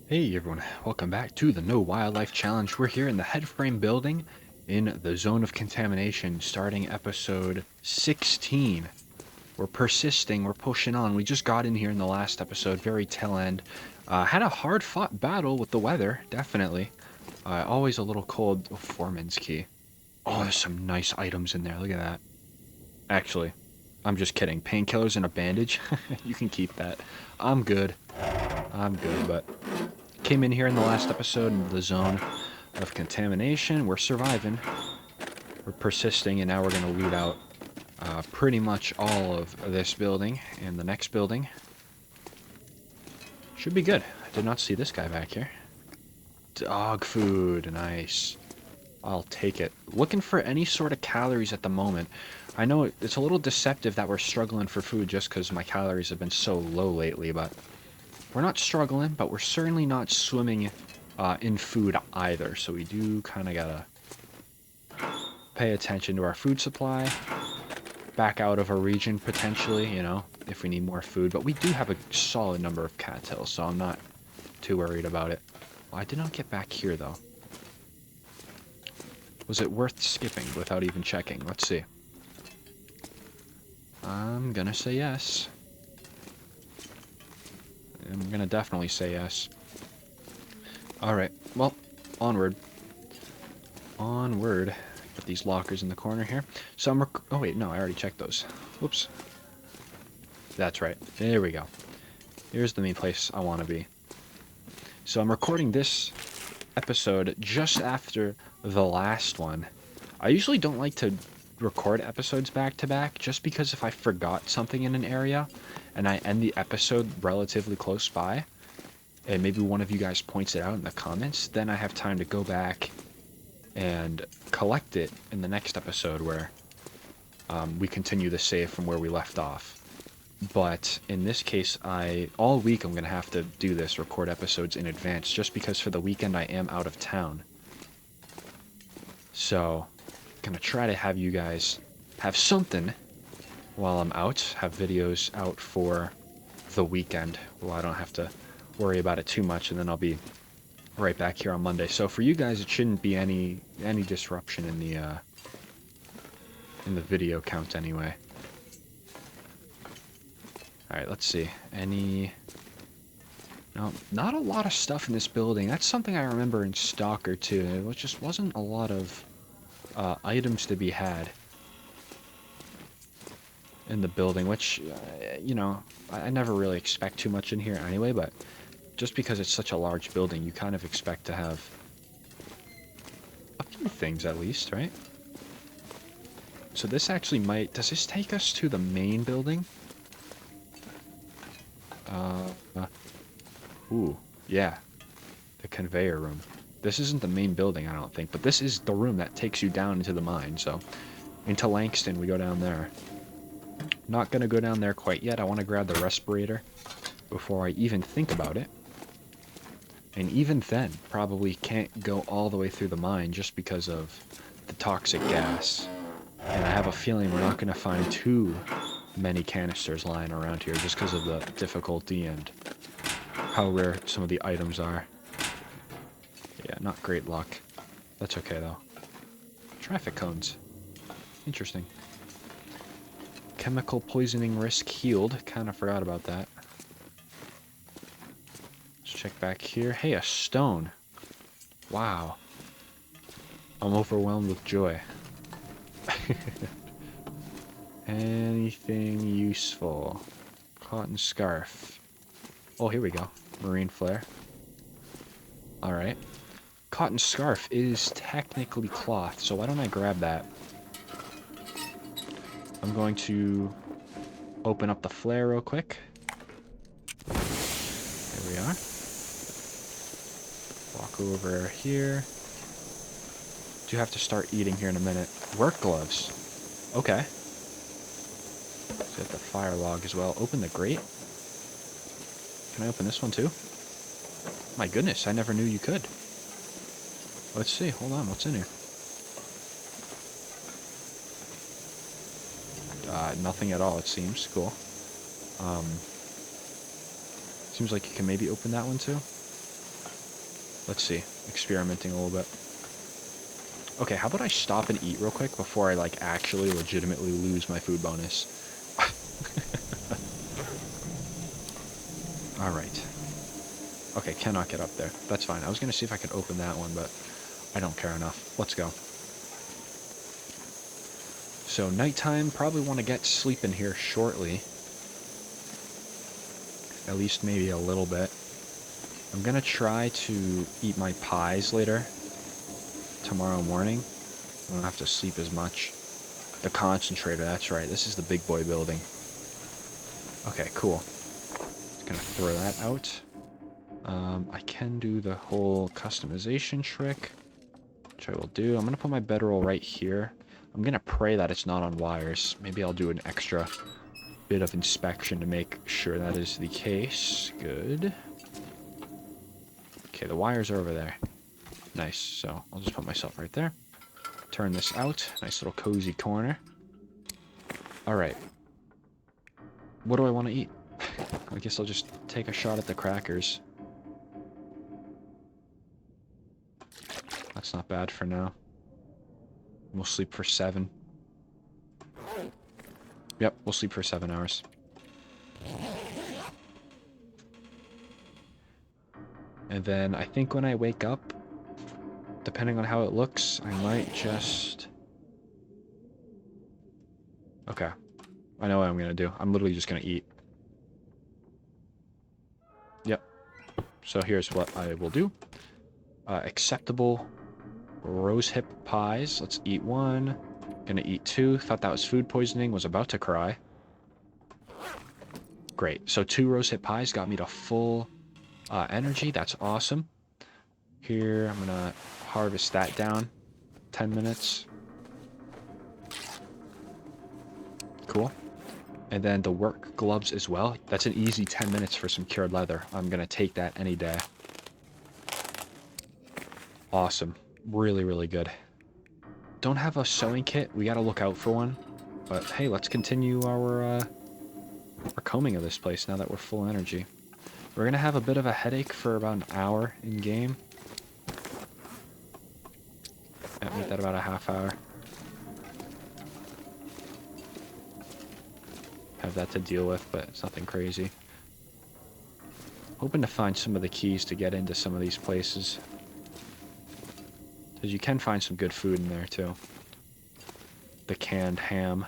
Hey everyone, welcome back to the No Wildlife Challenge. We're here in the headframe building in the zone of contamination starting episode 16. We're persisting, we're pushing on. We just got in here in the last episode, very tail end. Had a hard fought battle with the weather, definitely. Always a little cold. Oh, foreman's key. Oh, there's some nice items in there, look at that. Actually, I'm just kidding. Painkillers and a bandage, you can keep that. I'm good. I'm good, but came in here in the last episode into the zone of contamination. We're surviving. We're persisting, and now we're going to loot out pretty much all of this building and the next building. Should be good. I did not see this guy back here. Dog food. Nice. I'll take it. Looking for any sort of calories at the moment. I know it's a little deceptive that we're struggling for food just because my calories have been so low lately, but we're not struggling, but we're certainly not swimming in food either. So we do kind of gotta pay attention to our food supply. Back out of a region potentially, you know, if we need more food. But we do have a solid number of cattails, so I'm not too worried about it. Well, I did not get back here though. Was it worth skipping without even checking? Let's see. I'm gonna say yes. I'm gonna definitely say yes. Alright, well, onward. Onward. Put these lockers in the corner here. So I'm oh wait, no, I already checked those. Whoops. That's right. There we go. Here's the main place I want to be. So I'm recording this episode just after the last one. I usually don't like to record episodes back to back just because if I forgot something in an area and I end the episode relatively close by, and maybe one of you guys points it out in the comments, then I have time to go back and collect it in the next episode where we continue the save from where we left off. But in this case, all week I'm going to have to do this, record episodes in advance, just because for the weekend I am out of town. So, going to try to have you guys have something while I'm out, have videos out for the weekend, well, I don't have to worry about it too much, and then I'll be right back here on Monday. So for you guys, it shouldn't be any disruption in the video count anyway. All right, let's see. No, not a lot of stuff in this building. That's something I remember in Stalker too. It just wasn't a lot of items to be had in the building, which, you know, I never really expect too much in here anyway, but just because it's such a large building, you kind of expect to have a few things at least, right? So this actually might... Does this take us to the main building? Ooh, yeah. The conveyor room. This isn't the main building, I don't think, but this is the room that takes you down into the mine, so... Into Langston, we go down there. Not gonna go down there quite yet. I want to grab the respirator before I even think about it. And even then, probably can't go all the way through the mine just because of the toxic gas. And I have a feeling we're not going to find too many canisters lying around here just because of the difficulty and how rare some of the items are. Yeah, not great luck. That's okay, though. Traffic cones. Interesting. Chemical poisoning risk healed. Kind of forgot about that. Let's check back here. Hey, a stone. Wow. I'm overwhelmed with joy. Anything useful? Cotton scarf. Oh, here we go. Marine flare. Alright. Cotton scarf is technically cloth, so why don't I grab that? I'm going to open up the flare real quick. There we are. Walk over here. Do have to start eating here in a minute. Work gloves. Okay. Set the fire log as well. Open the grate. Can I open this one too? My goodness, I never knew you could. Let's see. Hold on. What's in here? Nothing at all, it seems. Cool. Seems like you can maybe open that one too. Let's see. Experimenting a little bit. Okay, how about I stop and eat real quick before I, like, actually legitimately lose my food bonus? Alright. Okay, cannot get up there. That's fine. I was going to see if I could open that one, but I don't care enough. Let's go. So, nighttime. Probably want to get sleep in here shortly. At least maybe a little bit. I'm going to try to eat my pies later. Tomorrow morning. I don't have to sleep as much. The concentrator, that's right. This is the big boy building. Okay, cool. Just gonna throw that out. I can do the whole customization trick, which I will do. I'm gonna put my bedroll right here. I'm gonna pray that it's not on wires. Maybe I'll do an extra bit of inspection to make sure that is the case. Good. Okay, the wires are over there. Nice, so I'll just put myself right there. Turn this out. Nice little cozy corner. Alright. What do I want to eat? I guess I'll just take a shot at the crackers. That's not bad for now. We'll sleep for 7. Yep, we'll sleep for 7 hours. And then I think when I wake up, depending on how it looks, I might just... Okay. I know what I'm going to do. I'm literally just going to eat. Yep. So here's what I will do. Acceptable rosehip pies. Let's eat 1. Gonna eat 2. Thought that was food poisoning. Was about to cry. Great. So 2 rosehip pies got me to full energy. That's awesome. Here, I'm gonna harvest that down. 10 minutes. Cool. And then the work gloves as well. That's an easy 10 minutes for some cured leather. I'm gonna take that any day. Awesome. Really, really good. Don't have a sewing kit. We gotta look out for one. But hey, let's continue our combing of this place now that we're full energy. We're gonna have a bit of a headache for about an hour in game. Make that about a half hour. Have that to deal with, but it's nothing crazy. Hoping to find some of the keys to get into some of these places. Because you can find some good food in there, too. The canned ham.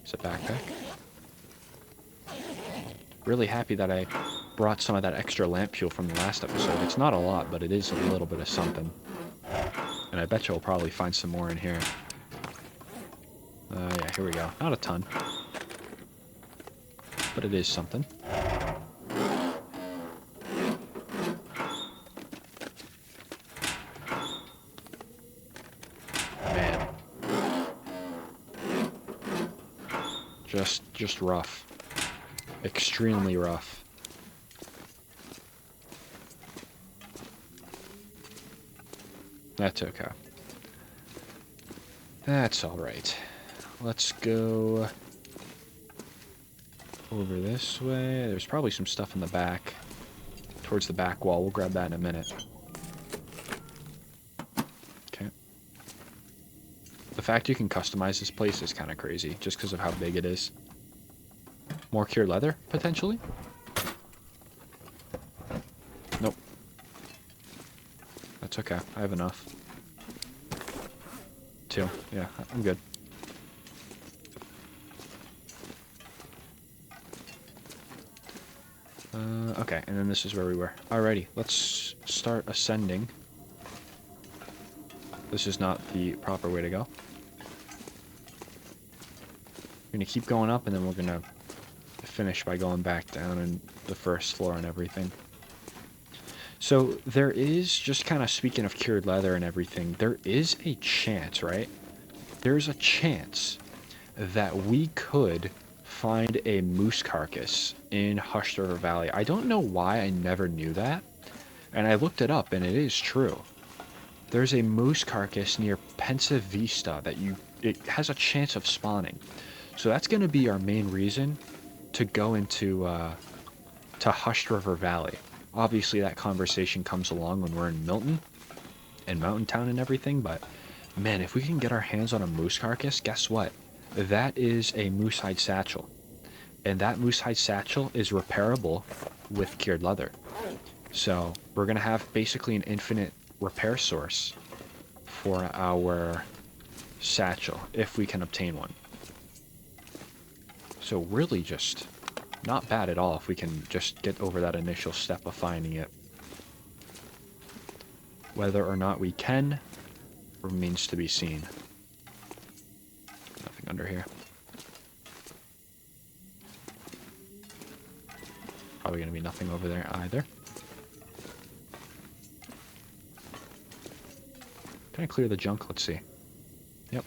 It's a backpack. Really happy that I brought some of that extra lamp fuel from the last episode. It's not a lot, but it is a little bit of something. And I bet you'll probably find some more in here. Yeah, here we go. Not a ton. But it is something. Man. Just rough. Extremely rough. That's okay. That's alright. Let's go over this way. There's probably some stuff in the back. Towards the back wall. We'll grab that in a minute. Okay. The fact you can customize this place is kind of crazy, just because of how big it is. More cured leather, potentially? Nope. That's okay. I have enough. 2. Yeah, I'm good. Okay, and then this is where we were. Alrighty, let's start ascending. This is not the proper way to go. We're gonna keep going up, and then we're gonna finish by going back down in the first floor and everything. So there is, just kind of speaking of cured leather and everything, there is a chance, right? There's a chance that we could find a moose carcass in Hushed River Valley. I don't know why I never knew that, and I looked it up, and it is true. There's a moose carcass near Pensa Vista that it has a chance of spawning. So that's going to be our main reason to go into to Hushed River Valley. Obviously, that conversation comes along when we're in Milton and Mountain Town and everything, but man, if we can get our hands on a moose carcass, guess what? That is a moose hide satchel. And that moose hide satchel is repairable with cured leather. So we're going to have basically an infinite repair source for our satchel if we can obtain one. So really just not bad at all if we can just get over that initial step of finding it. Whether or not we can remains to be seen. Nothing under here. Probably going to be nothing over there either. Can I clear the junk? Let's see. Yep.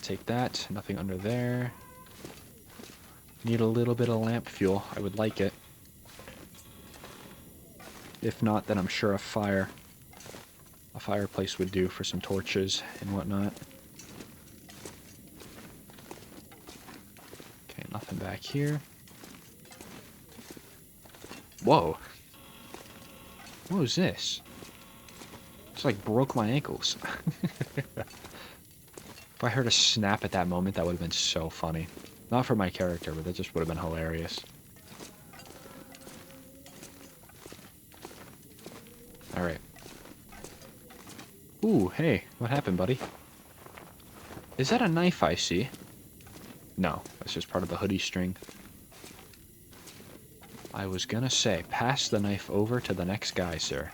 Take that. Nothing under there. Need a little bit of lamp fuel. I would like it. If not, then I'm sure a fireplace would do for some torches and whatnot. Okay, nothing back here. Whoa. What was this? It's like broke my ankles. If I heard a snap at that moment, that would have been so funny. Not for my character, but that just would have been hilarious. Alright. Ooh, hey, what happened, buddy? Is that a knife I see? No, that's just part of the hoodie string. I was gonna say, pass the knife over to the next guy, sir.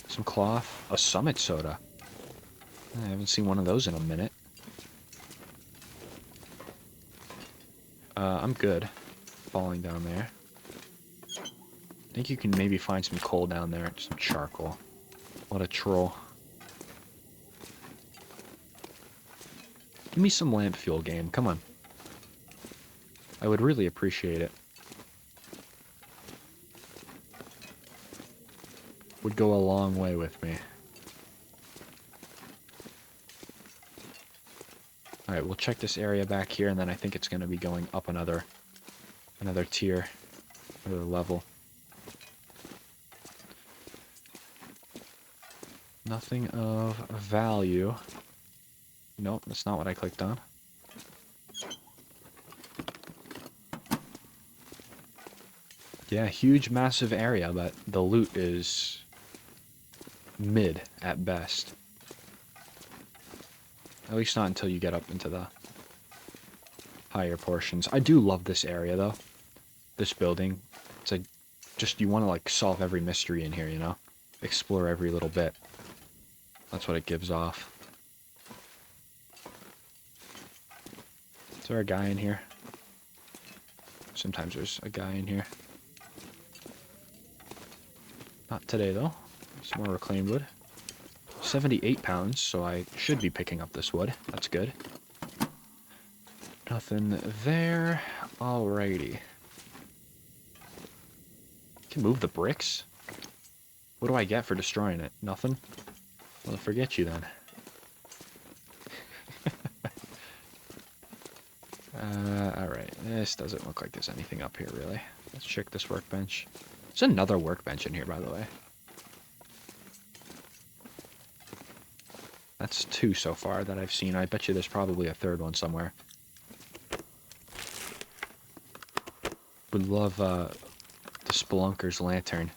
Some cloth, a Summit soda. I haven't seen one of those in a minute. I'm good. Falling down there. I think you can maybe find some coal down there, some charcoal. What a troll. Give me some lamp fuel, game. Come on. I would really appreciate it. Would go a long way with me. Alright, we'll check this area back here, and then I think it's going to be going up another tier, another level. Nothing of value. Nope, that's not what I clicked on. Yeah, huge, massive area, but the loot is mid at best. At least not until you get up into the higher portions. I do love this area, though. This building. It's like, just, you want to, like, solve every mystery in here, you know? Explore every little bit. That's what it gives off. Is there a guy in here? Sometimes there's a guy in here. Not today, though. Some more reclaimed wood. 78 pounds, so I should be picking up this wood. That's good. Nothing there. Alrighty. Can move the bricks? What do I get for destroying it? Nothing? Well, forget you then. Alright. This doesn't look like there's anything up here, really. Let's check this workbench. There's another workbench in here, by the way. That's 2 so far that I've seen. I bet you there's probably a third one somewhere. Would love the Spelunker's lantern.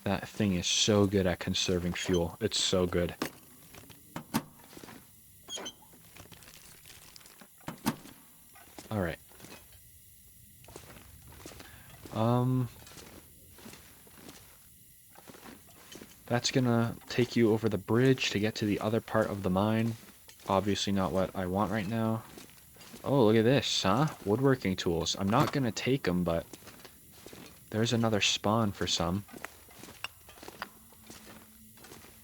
That thing is so good at conserving fuel. It's so good. Alright. That's gonna take you over the bridge to get to the other part of the mine. Obviously not what I want right now. Oh, look at this, huh? Woodworking tools. I'm not gonna take them, but there's another spawn for some.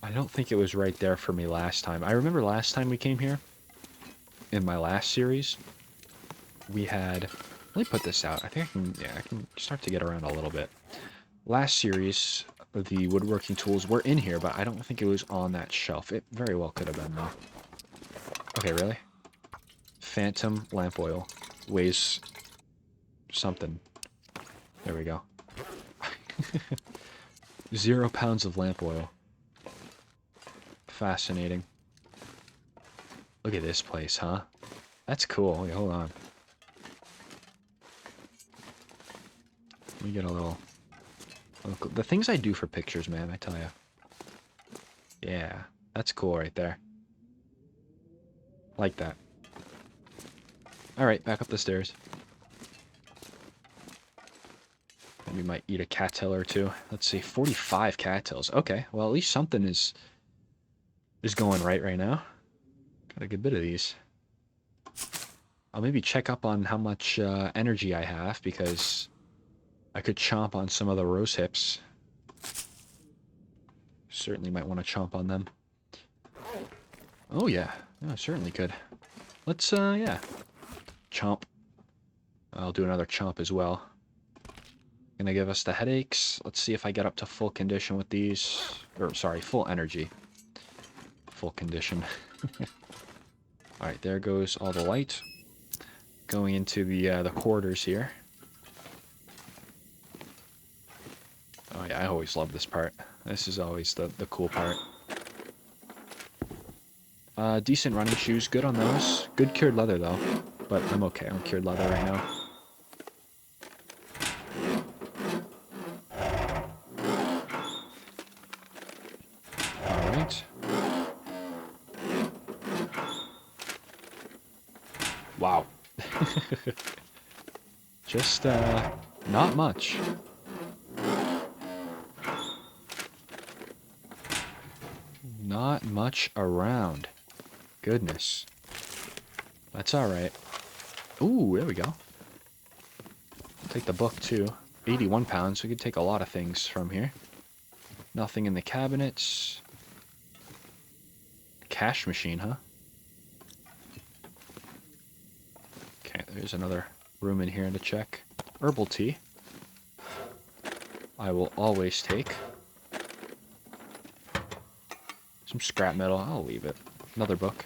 I don't think it was right there for me last time. I remember last time we came here, in my last series, we had... Let me put this out. I think I can start to get around a little bit. Last series, the woodworking tools were in here, but I don't think it was on that shelf. It very well could have been, though. Okay, really? Phantom lamp oil. Weighs something. There we go. 0 pounds of lamp oil. Fascinating. Look at this place, huh? That's cool. Wait, hold on. Let me get a little... The things I do for pictures, man, I tell you. Yeah, that's cool right there. Like that. Alright, back up the stairs. We might eat a cattail or two. Let's see, 45 cattails. Okay, well, at least something is going right now. Got a good bit of these. I'll maybe check up on how much energy I have, because I could chomp on some of the rose hips. Certainly might want to chomp on them. Oh, yeah. I certainly could. Let's, yeah. Chomp. I'll do another chomp as well. Gonna give us the headaches. Let's see if I get up to full condition with these. Or, sorry, full energy. Full condition. Alright, there goes all the light. Going into the quarters here. Oh yeah, I always love this part. This is always the cool part. Decent running shoes, good on those. Good cured leather though, but I'm okay on cured leather right now. Alright. Wow. Just, not much. Not much around. Goodness. That's alright. Ooh, there we go. Take the book too. 81 pounds. We could take a lot of things from here. Nothing in the cabinets. Cash machine, huh? Okay, there's another room in here to check. Herbal tea. I will always take. Some scrap metal. I'll leave it. Another book.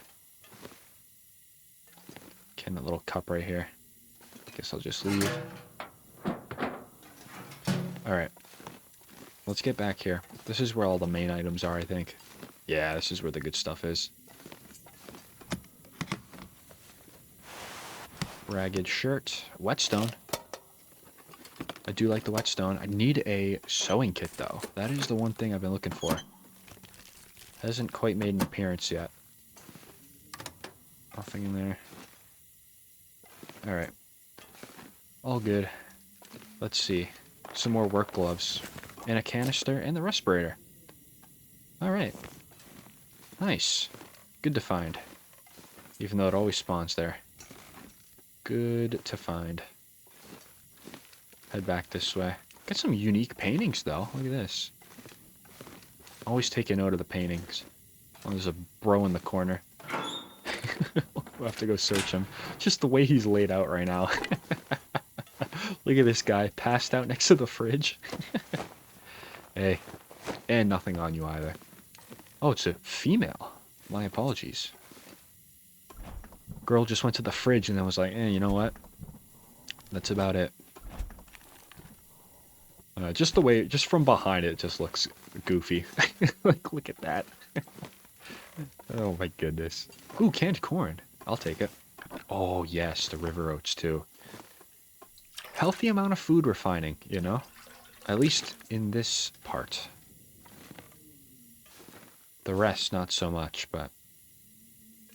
Okay, that little cup right here. Guess I'll just leave. Alright. Let's get back here. This is where all the main items are, I think. Yeah, this is where the good stuff is. Ragged shirt. Whetstone. I do like the whetstone. I need a sewing kit, though. That is the one thing I've been looking for. Hasn't quite made an appearance yet. Nothing in there. Alright. All good. Let's see. Some more work gloves. And a canister and the respirator. Alright. Nice. Good to find. Even though it always spawns there. Good to find. Head back this way. Got some unique paintings, though. Look at this. Always take a note of the paintings. Oh, there's a bro in the corner. We'll have to go search him. Just the way he's laid out right now. Look at this guy, passed out next to the fridge. Hey, and nothing on you either. Oh, it's a female. My apologies. Girl just went to the fridge and then was like, you know what? That's about it. Just the way, just from behind it just looks goofy. Like, look at that. Oh my goodness. Ooh, canned corn. I'll take it. Oh yes, the river oats too. Healthy amount of food we're finding, you know? At least in this part. The rest, not so much, but...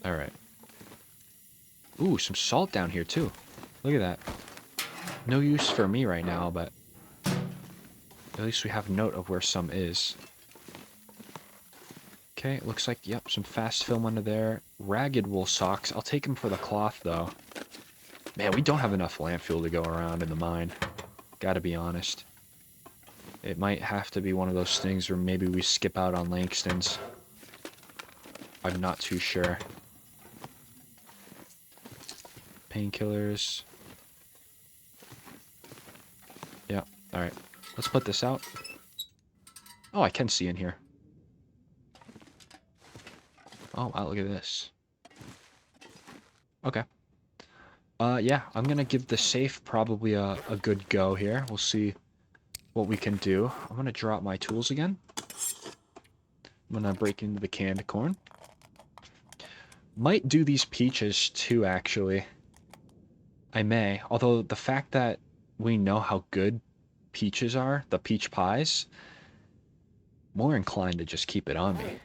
Alright. Ooh, some salt down here too. Look at that. No use for me right now, but... At least we have note of where some is. Okay, it looks like, yep, some fast film under there. Ragged wool socks. I'll take them for the cloth, though. Man, we don't have enough lamp fuel to go around in the mine. Gotta be honest. It might have to be one of those things where maybe we skip out on Langston's. I'm not too sure. Painkillers. Yeah, alright. Let's put this out. Oh, I can see in here. Oh, wow, look at this. Okay. Yeah, I'm gonna give the safe probably a good go here. We'll see what we can do. I'm gonna drop my tools again. I'm gonna break into the canned corn. Might do these peaches too, actually. I may. Although the fact that we know how good peaches are, the peach pies, more inclined to just keep it on me,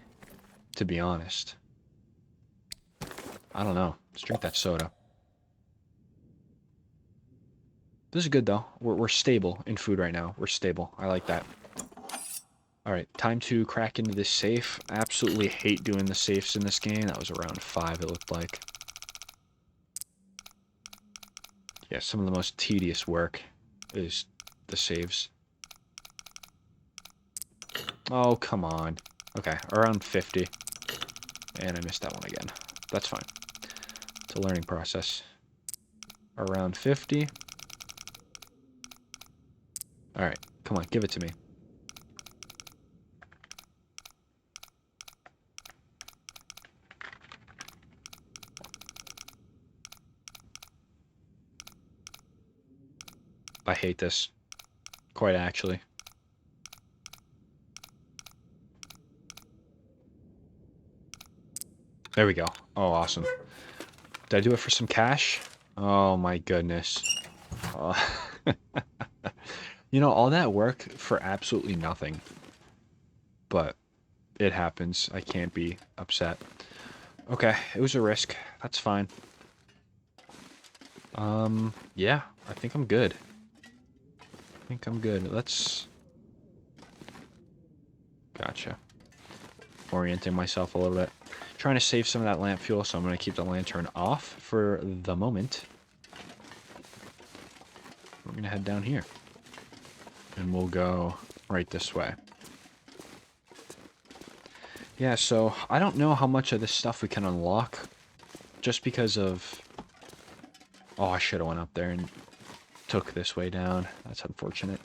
to be honest. I don't know. Let's drink that soda. This is good, though. We're stable in food right now. We're stable. I like that. Alright, time to crack into this safe. Absolutely hate doing the safes in this game. That was around 5, it looked like. Yeah, some of the most tedious work is the saves. Oh, come on. Okay, around 50. And I missed that one again. That's fine. It's a learning process. Around 50. Alright, come on, give it to me. I hate this. Quite actually. There we go. Oh, awesome. Did I do it for some cash? Oh my goodness. You know, all that work for absolutely nothing. But it happens. I can't be upset. Okay, it was a risk. That's fine. Yeah, I think I'm good. Let's... Gotcha. Orienting myself a little bit. Trying to save some of that lamp fuel, so I'm going to keep the lantern off for the moment. We're going to head down here. And we'll go right this way. Yeah, so I don't know how much of this stuff we can unlock. Just because of... Oh, I should have went up there and took this way down. That's unfortunate.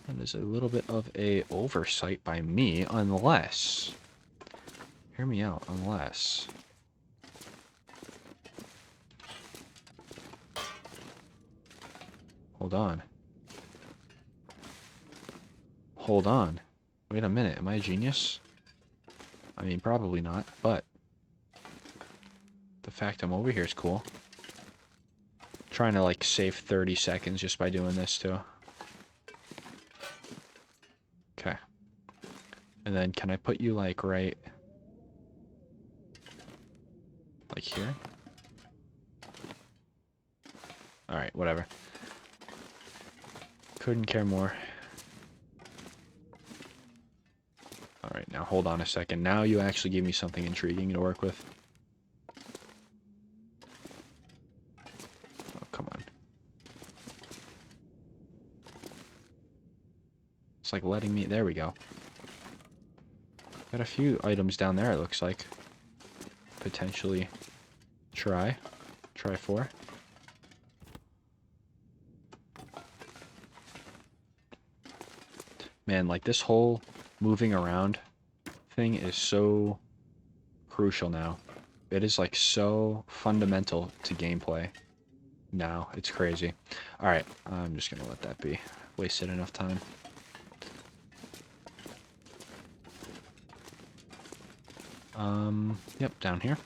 That is a little bit of a oversight by me, unless... Hear me out, unless... Hold on. Hold on. Wait a minute, am I a genius? I mean, probably not, but... The fact I'm over here is cool. Trying to, like, save 30 seconds just by doing this, too. Okay. And then, can I put you, like, right... Like here? Alright, whatever. Couldn't care more. Alright, now hold on a second. Now you actually give me something intriguing to work with. Oh, come on. It's like letting me... There we go. Got a few items down there, it looks like. Potentially try for. Man, like this whole moving around thing is so crucial now. It is like so fundamental to gameplay now. It's crazy. Alright, I'm just gonna let that be. Wasted enough time. Yep, down here.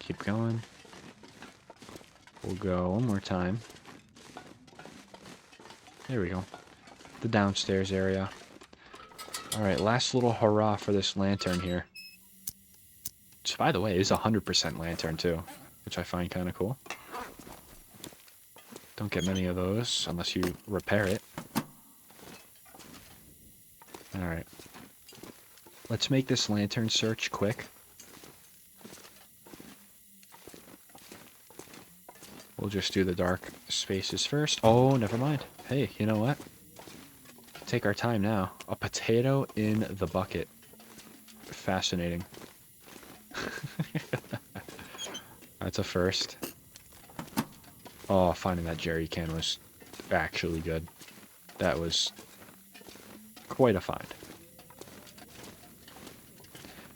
Keep going. We'll go one more time. There we go. The downstairs area. Alright, last little hurrah for this lantern here. Which, by the way, is 100% lantern too, which I find kind of cool. Don't get many of those unless you repair it. Alright. Let's make this lantern search quick. We'll just do the dark spaces first. Oh, never mind. Hey, you know what? Take our time now. A potato in the bucket. Fascinating. That's a first. Oh, finding that jerry can was actually good. That was quite a find.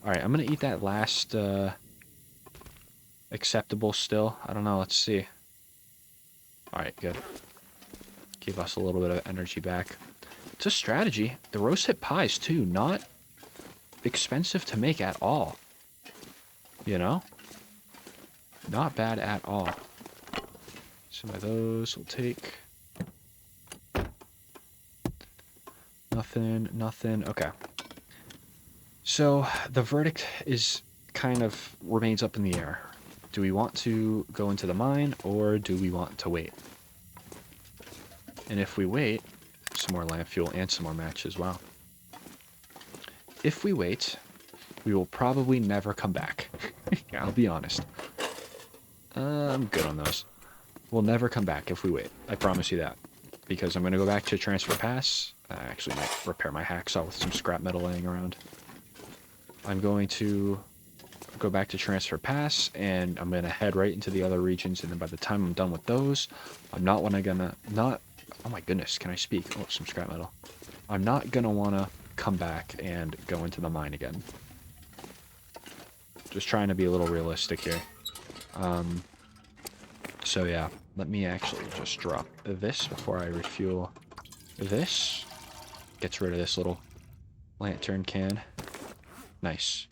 Alright, I'm gonna eat that last, acceptable still. I don't know, let's see. Alright, good. Give us a little bit of energy back. It's a strategy. The roast hip pies, too, not expensive to make at all. You know? Not bad at all. Some of those will take. Nothing, nothing. Okay. So, the verdict is kind of remains up in the air. Do we want to go into the mine, or do we want to wait? And if we wait, some more lamp fuel and some more match as well. If we wait, we will probably never come back. Yeah, I'll be honest. I'm good on those. We'll never come back if we wait. I promise you that. Because I'm going to go back to transfer pass. I actually might repair my hacksaw with some scrap metal laying around. I'm going to go back to transfer pass, and I'm going to head right into the other regions, and then by the time I'm done with those, I'm not gonna oh my goodness, can I speak? Oh, some scrap metal. I'm not gonna want to come back and go into the mine again. Just trying to be a little realistic here. So yeah, let me actually just drop this before I refuel this. Gets rid of this little lantern can. Nice.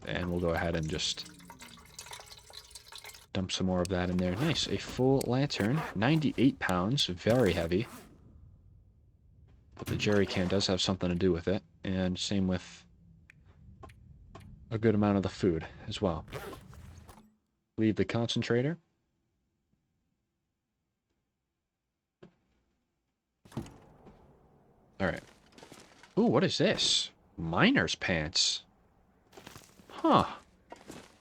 And we'll go ahead and just dump some more of that in there. Nice. A full lantern. 98 pounds. Very heavy. But the jerry can does have something to do with it. And same with a good amount of the food as well. Leave the concentrator. Alright. Ooh, what is this? Miner's pants. Huh.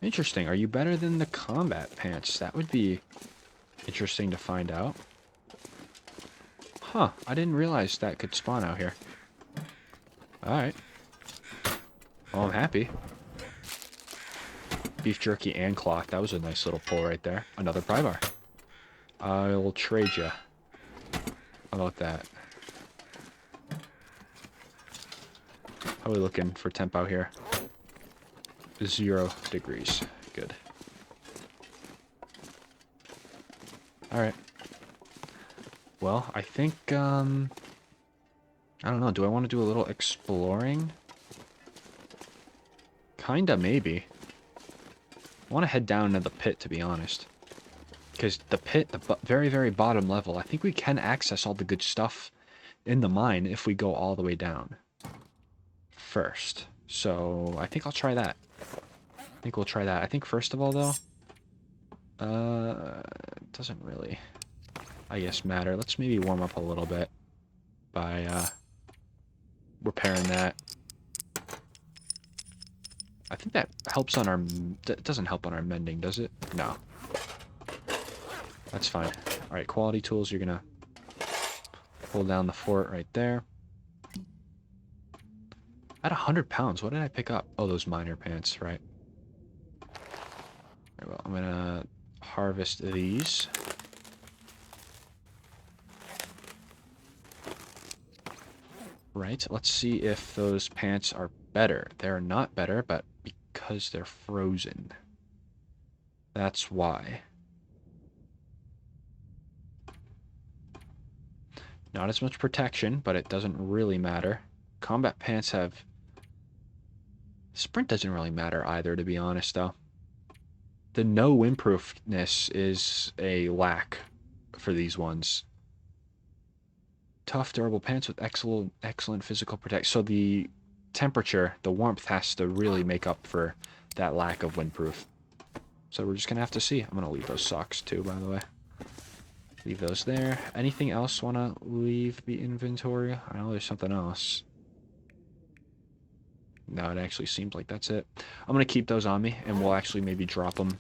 Interesting. Are you better than the combat pants? That would be interesting to find out. Huh. I didn't realize that could spawn out here. Alright. Well, I'm happy. Beef jerky and cloth. That was a nice little pull right there. Another pry bar. I'll trade you. How about that? How are we looking for temp out here? 0 degrees. Good. Alright. Well, I think, I don't know. Do I want to do a little exploring? Kinda, maybe. I want to head down into the pit, to be honest. Because the pit, the very, very bottom level, I think we can access all the good stuff in the mine if we go all the way down first. So, I think I'll try that. I think we'll try that. I think first of all, though, it doesn't really, I guess, matter. Let's maybe warm up a little bit by, repairing that. I think that helps on our, that doesn't help on our mending, does it? No. That's fine. Alright, quality tools, you're gonna hold down the fort right there. At 100 pounds, what did I pick up? Oh, those miner pants, right. Very well, I'm gonna harvest these. Right, let's see if those pants are better. They're not better, but because they're frozen. That's why. Not as much protection, but it doesn't really matter. Combat pants have... Sprint doesn't really matter either, to be honest, though. The no windproofness is a lack for these ones. Tough, durable pants with excellent physical protection. So the temperature, the warmth has to really make up for that lack of windproof. So we're just going to have to see. I'm going to leave those socks too, by the way. Leave those there. Anything else want to leave the inventory? I know there's something else. No, it actually seems like that's it. I'm going to keep those on me, and we'll actually maybe drop them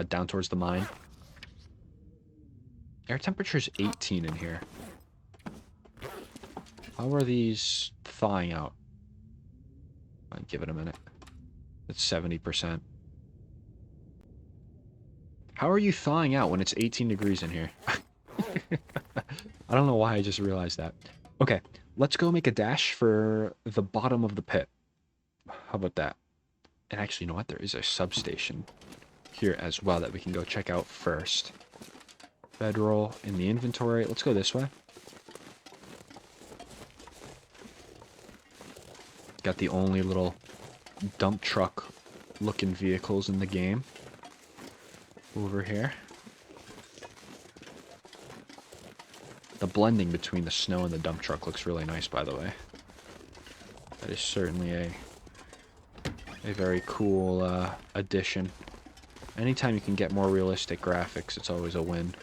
down towards the mine. Air temperature's 18 in here. How are these thawing out? I'll give it a minute. It's 70%. How are you thawing out when it's 18 degrees in here? I don't know why I just realized that. Okay, let's go make a dash for the bottom of the pit. How about that? And actually, you know what? There is a substation here as well that we can go check out first. Bedroll in the inventory. Let's go this way. Got the only little dump truck looking vehicles in the game. Over here. The blending between the snow and the dump truck looks really nice, by the way. That is certainly a very cool addition. Anytime you can get more realistic graphics, it's always a win.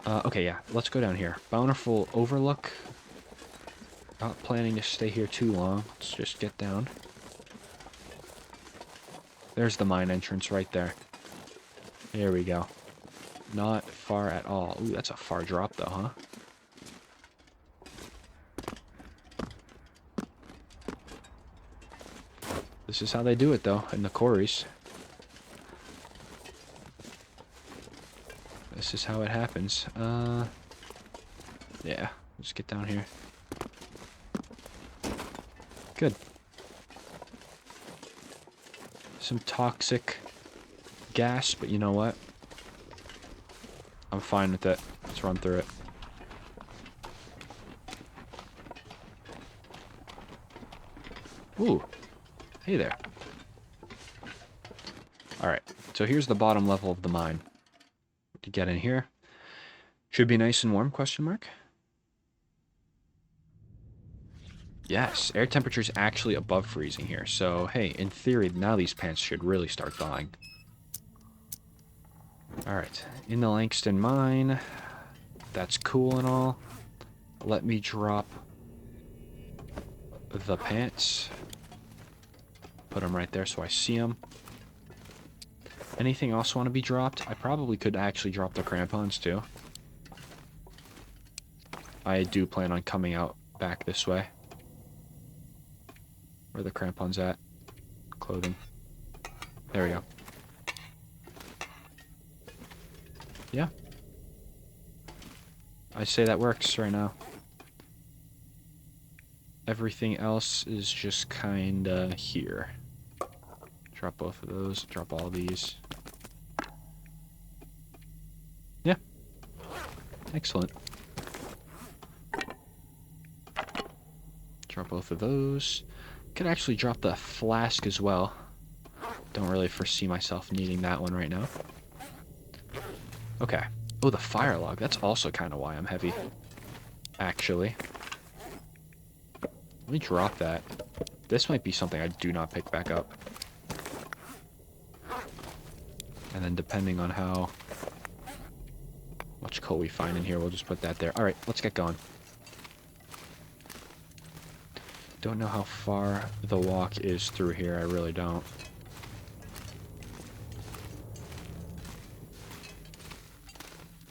Okay, yeah, let's go down here. Bountiful Overlook. Not planning to stay here too long. Let's just get down. There's the mine entrance right there. There we go. Not far at all. Ooh, that's a far drop though, huh? This is how they do it though, in the quarries. This is how it happens. Yeah, let's get down here. Good. Some toxic gas, but you know what? I'm fine with it. Let's run through it. Ooh. Hey there. Alright, so here's the bottom level of the mine. To get in here. Should be nice and warm, question mark? Yes, air temperature is actually above freezing here. So, hey, in theory, now these pants should really start thawing. Alright, in the Langston mine. That's cool and all. Let me drop the pants. Put them right there so I see them. Anything else want to be dropped? I probably could actually drop the crampons too. I do plan on coming out back this way. Where are the crampons at? Clothing. There we go. Yeah. I say that works right now. Everything else is just kinda here. Drop both of those, drop all these. Yeah. Excellent. Drop both of those. Could actually drop the flask as well. Don't really foresee myself needing that one right now. Okay. Oh, the fire log. That's also kind of why I'm heavy. Actually. Let me drop that. This might be something I do not pick back up. And then depending on how much coal we find in here, we'll just put that there. Alright, let's get going. Don't know how far the walk is through here. I really don't.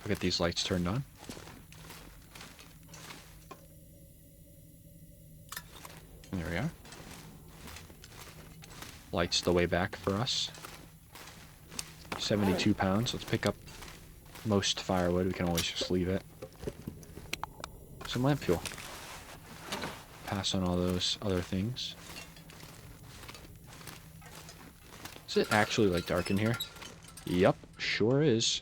I'll get these lights turned on. There we are. Lights the way back for us. 72 pounds. Let's pick up most firewood. We can always just leave it. Some lamp fuel. Pass on all those other things. Is it actually like dark in here? Yup, sure is.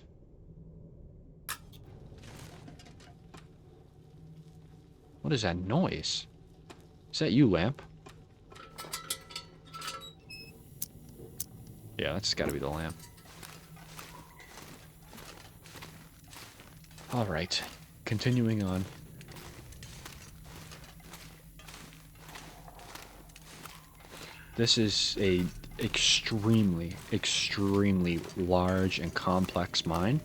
What is that noise? Is that you, lamp? Yeah, that's gotta be the lamp. Alright, continuing on. This is a extremely, extremely large and complex mine.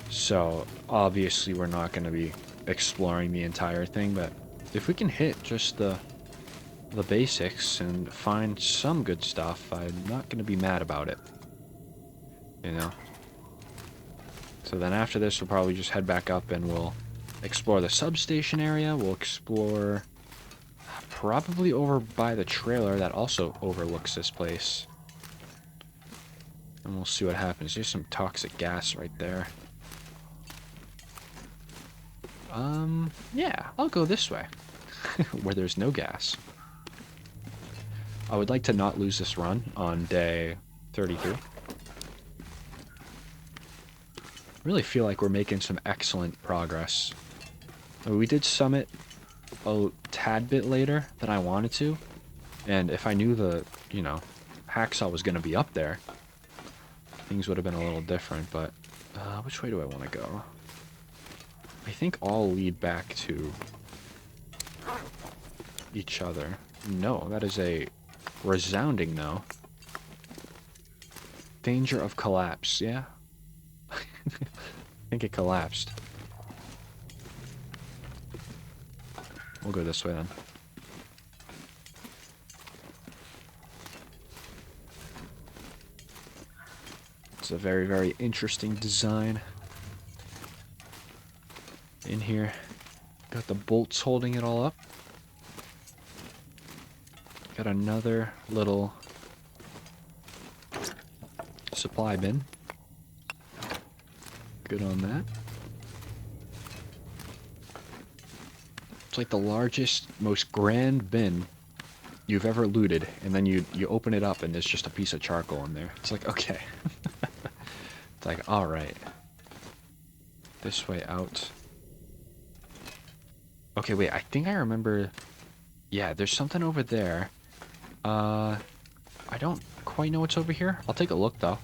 So, obviously we're not going to be exploring the entire thing, but if we can hit just the basics and find some good stuff, I'm not going to be mad about it. You know? So then after this, we'll probably just head back up and we'll explore the substation area. We'll explore probably over by the trailer that also overlooks this place. And we'll see what happens. There's some toxic gas right there. Yeah, I'll go this way, where there's no gas. I would like to not lose this run on day 33. Really feel like we're making some excellent progress. We did summit a tad bit later than I wanted to, and if I knew the, you know, hacksaw was going to be up there, things would have been a little different, but which way do I want to go? I think all lead back to each other. No, that is a resounding no. Danger of collapse, yeah? I think it collapsed. We'll go this way then. It's a very, very interesting design. In here, got the bolts holding it all up. Got another little supply bin. Good on that. It's like the largest, most grand bin you've ever looted, and then you open it up and there's just a piece of charcoal in there. It's like, okay. It's like, alright. This way out. Okay, wait, I think I remember... Yeah, there's something over there. I don't quite know what's over here. I'll take a look, though.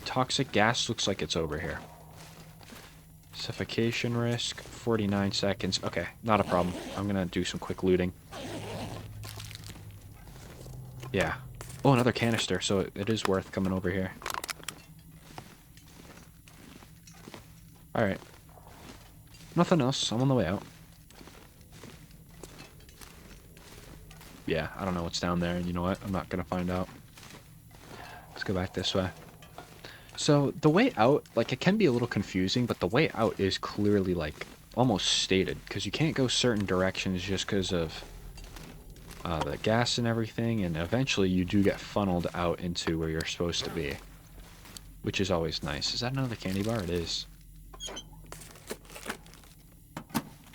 Toxic gas looks like it's over here. Suffocation risk, 49 seconds. Okay, not a problem. I'm gonna do some quick looting. Yeah. Oh, another canister, so it is worth coming over here. Alright. Nothing else. I'm on the way out. Yeah, I don't know what's down there, and you know what? I'm not gonna find out. Let's go back this way. So, the way out, like, it can be a little confusing, but the way out is clearly, like, almost stated, because you can't go certain directions just because of the gas and everything, and eventually you do get funneled out into where you're supposed to be, which is always nice. Is that another candy bar? It is.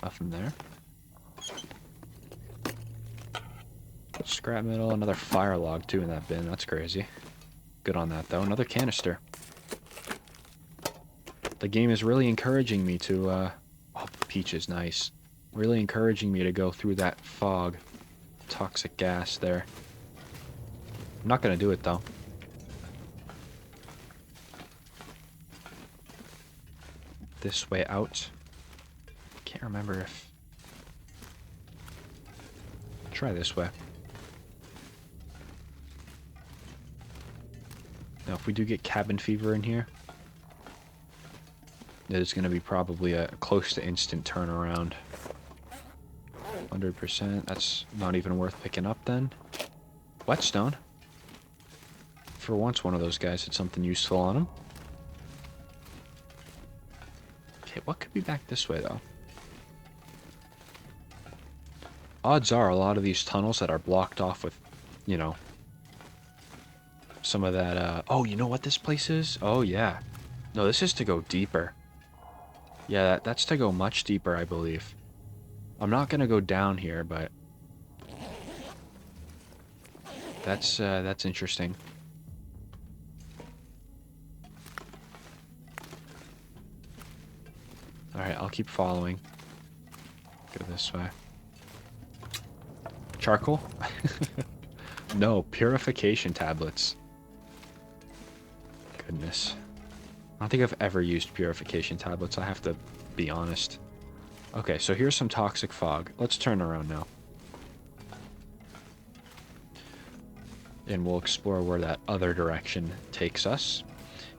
Nothing there. Scrap metal, another fire log too in that bin. That's crazy. Good on that though. Another canister. The game is really encouraging me to, oh, peach is nice. Really encouraging me to go through that fog. Toxic gas there. I'm not gonna do it though. This way out. Can't remember if... Try this way. Now, if we do get cabin fever in here, it is going to be probably a close to instant turnaround. 100%. That's not even worth picking up then. Whetstone. For once, one of those guys had something useful on him. Okay, what could be back this way, though? Odds are a lot of these tunnels that are blocked off with, you know, some of that, oh, you know what this place is? Oh, yeah. No, this is to go deeper. Yeah, that's to go much deeper, I believe. I'm not gonna go down here, but... That's interesting. Alright, I'll keep following. Go this way. Charcoal? No, purification tablets. Goodness. I don't think I've ever used purification tablets, I have to be honest. Okay, so here's some toxic fog. Let's turn around now. And we'll explore where that other direction takes us.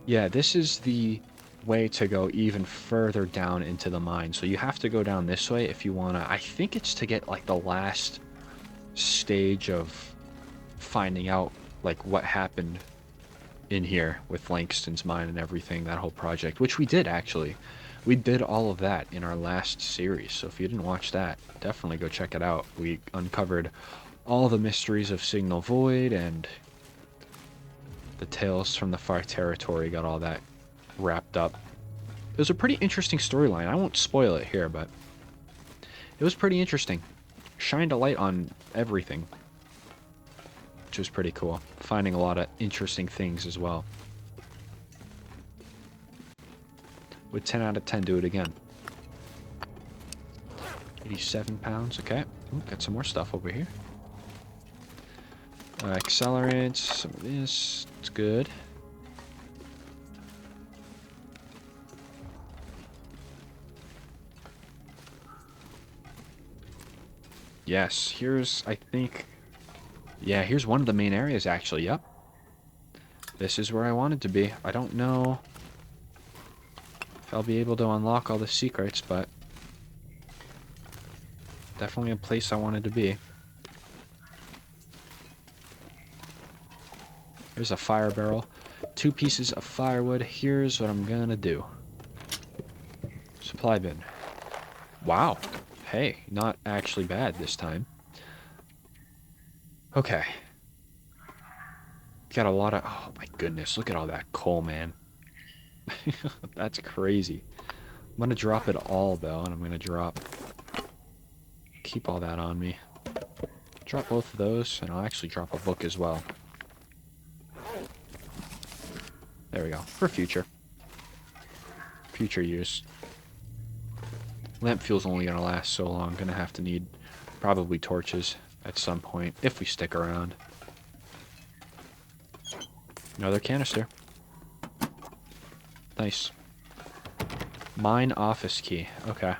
Yeah, this is the way to go even further down into the mine. So you have to go down this way if you want to... I think it's to get, like, the last stage of finding out, like, what happened in here with Langston's mine and everything, that whole project, which we did, actually. We did all of that in our last series, so if you didn't watch that, definitely go check it out. We uncovered all the mysteries of Signal Void, and the Tales from the Far Territory, got all that wrapped up. It was a pretty interesting storyline. I won't spoil it here, but it was pretty interesting. Shined a light on everything, which was pretty cool. Finding a lot of interesting things as well. Would 10 out of 10 do it again? 87 pounds, okay. Ooh, got some more stuff over here. Accelerants, some of this, it's good. Yes, here's, I think, yeah, here's one of the main areas, actually, yep. This is where I wanted to be. I don't know if I'll be able to unlock all the secrets, but definitely a place I wanted to be. There's a fire barrel. 2 pieces of firewood. Here's what I'm gonna do. Supply bin. Wow. Hey, not actually bad this time. Okay. Got a lot of... Oh my goodness, look at all that coal, man. That's crazy. I'm gonna drop it all, though, and I'm gonna drop... Keep all that on me. Drop both of those, and I'll actually drop a book as well. There we go. For future. Future use. Lamp fuel's only gonna last so long. Gonna have to need probably torches at some point, if we stick around. Another canister. Nice. Mine office key. Okay.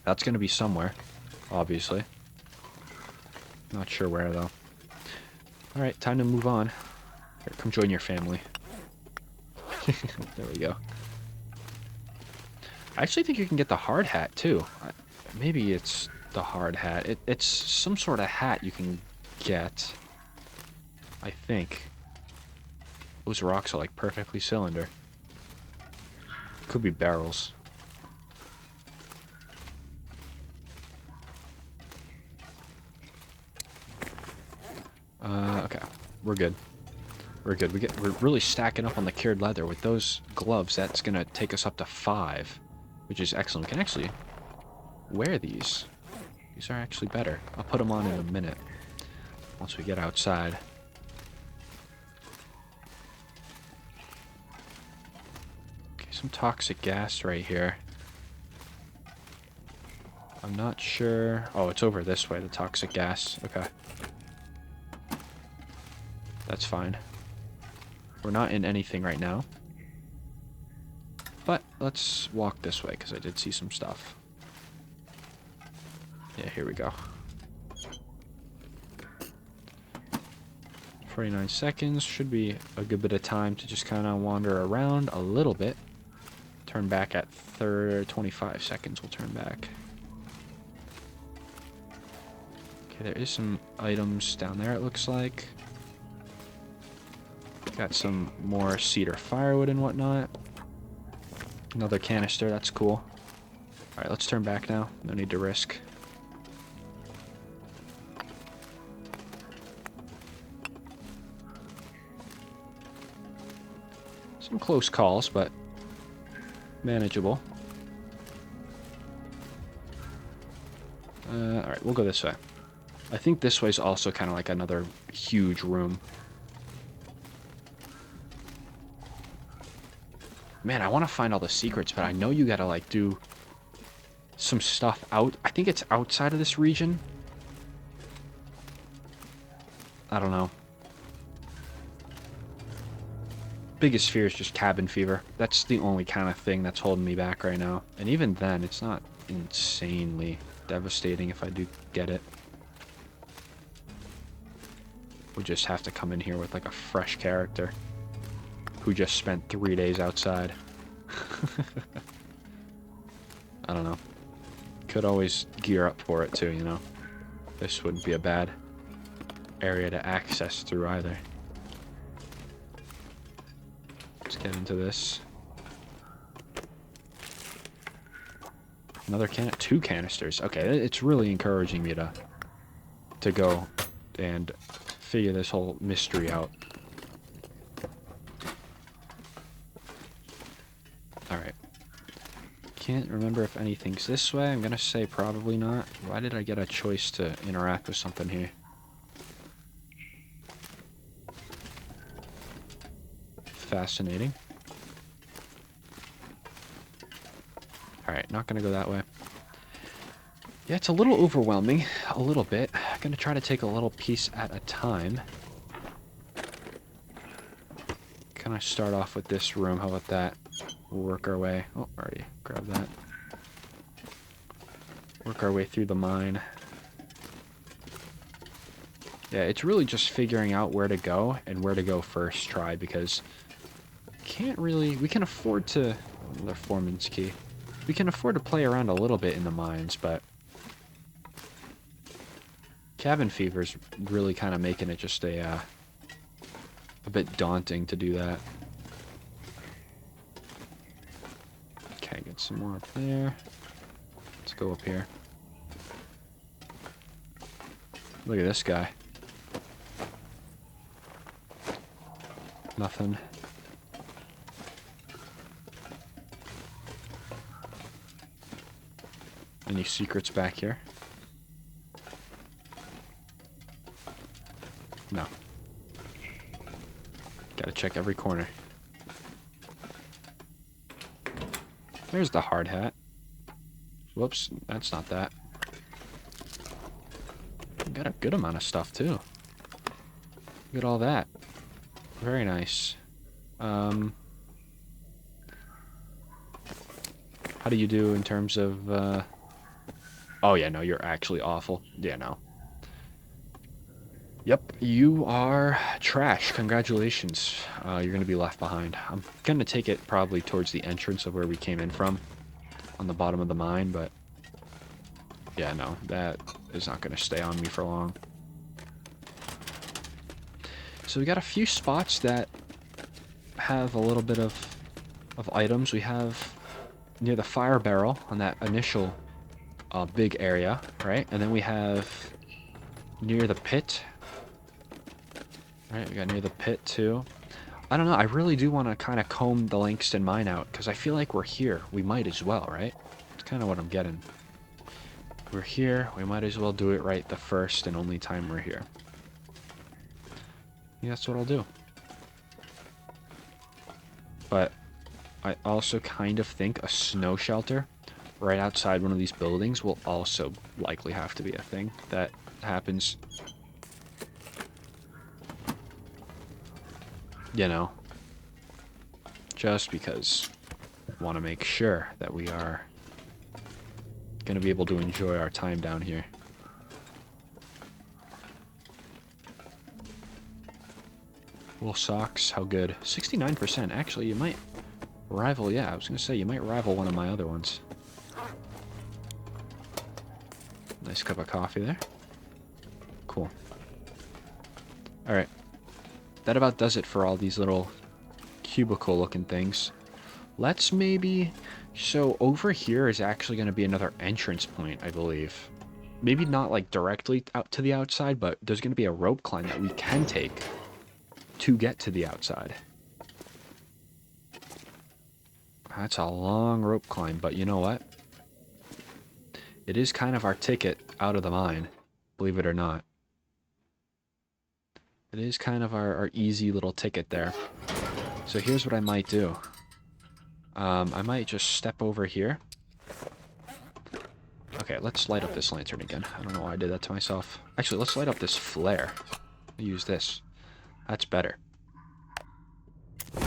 That's gonna be somewhere, obviously. Not sure where, though. Alright, time to move on. Here, come join your family. There we go. I actually think you can get the hard hat, too. Maybe it's the hard hat. It's some sort of hat you can get. I think. Those rocks are like perfectly cylinder. Could be barrels. Okay. We're good. We're good. We're really stacking up on the cured leather. With those gloves, that's gonna take us up to 5. Which is excellent. We can actually wear these. These are actually better. I'll put them on in a minute. Once we get outside. Okay, some toxic gas right here. I'm not sure... Oh, it's over this way, the toxic gas. Okay. That's fine. We're not in anything right now. But let's walk this way, because I did see some stuff. Yeah, here we go. 49 seconds. Should be a good bit of time to just kind of wander around a little bit. Turn back at 25 seconds. We'll turn back. Okay, there is some items down there, it looks like. Got some more cedar firewood and whatnot. Another canister, that's cool. Alright, let's turn back now. No need to risk. Some close calls, but manageable. Alright, we'll go this way. I think this way is also kind of like another huge room. Man, I want to find all the secrets, but I know you gotta, like, do some stuff out. I think it's outside of this region. I don't know. Biggest fear is just cabin fever. That's the only kind of thing that's holding me back right now. And even then, it's not insanely devastating if I do get it. We'll just have to come in here with, like, a fresh character who just spent 3 days outside. I don't know. Could always gear up for it too, you know. This wouldn't be a bad area to access through either. Let's get into this. Another 2 canisters. Okay, it's really encouraging me to go and figure this whole mystery out. Alright. can't remember if anything's this way. I'm gonna say probably not. Why did I get a choice to interact with something here? Fascinating. Alright, not gonna go that way. Yeah, it's a little overwhelming. A little bit. I'm gonna try to take a little piece at a time. Can I start off with this room? How about that? We'll work our way... Oh, already grabbed that. Work our way through the mine. Yeah, it's really just figuring out where to go and where to go first try, because can't really... We can afford to... Another foreman's key. We can afford to play around a little bit in the mines, but... Cabin fever's really kind of making it just a bit daunting to do that. Okay, get some more up there. Let's go up here. Look at this guy. Nothing. Any secrets back here? No. Gotta check every corner. There's the hard hat. Whoops, that's not that. Got a good amount of stuff too. Look at all that. Very nice. How do you do in terms of, Oh yeah, no, you're actually awful. Yeah, no. Yep, you are trash. Congratulations. You're going to be left behind. I'm going to take it probably towards the entrance of where we came in from. On the bottom of the mine, but... Yeah, no, that is not going to stay on me for long. So we got a few spots that have a little bit of items. We have near the fire barrel on that initial big area, right? And then we have near the pit. Right, we got near the pit too. I don't know, I really do want to kind of comb the Langston mine out, because I feel like we're here. We might as well, right? That's kind of what I'm getting. We're here, we might as well do it right the first and only time we're here. Yeah, that's what I'll do. But I also kind of think a snow shelter right outside one of these buildings will also likely have to be a thing that happens. You know, just because I want to make sure that we are going to be able to enjoy our time down here. Wool socks, how good? 69%. Actually, you might rival, yeah, I was going to say, you might rival one of my other ones. Nice cup of coffee there. Cool. Alright. That about does it for all these little cubicle looking things. Let's maybe... So over here is actually going to be another entrance point, I believe. Maybe not like directly out to the outside, but there's going to be a rope climb that we can take to get to the outside. That's a long rope climb, but you know what? It is kind of our ticket out of the mine, believe it or not. It is kind of our easy little ticket there. So here's what I might do. I might just step over here. Okay, let's light up this lantern again. I don't know why I did that to myself. Actually, let's light up this flare. I'll use this. That's better. I'm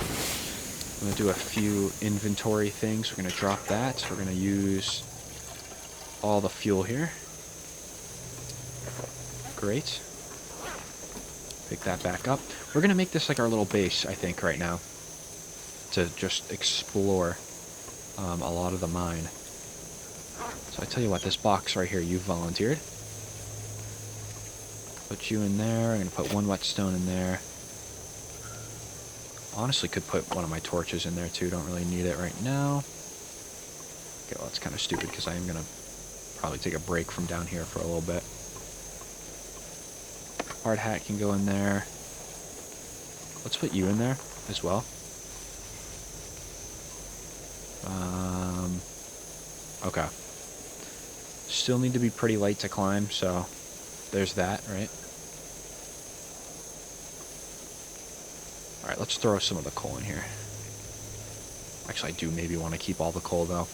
going to do a few inventory things. We're going to drop that. We're going to use all the fuel here. Great. Pick that back up. We're going to make this like our little base, I think, right now. To just explore a lot of the mine. So I tell you what, this box right here, you volunteered. Put you in there. I'm going to put one whetstone in there. Honestly, could put one of my torches in there too. Don't really need it right now. Okay, well, that's kind of stupid because I am going to probably take a break from down here for a little bit. Hard hat can go in there. Let's put you in there as well. Okay. Still need to be pretty light to climb, so there's that, right? Alright, let's throw some of the coal in here. Actually, I do maybe want to keep all the coal, though.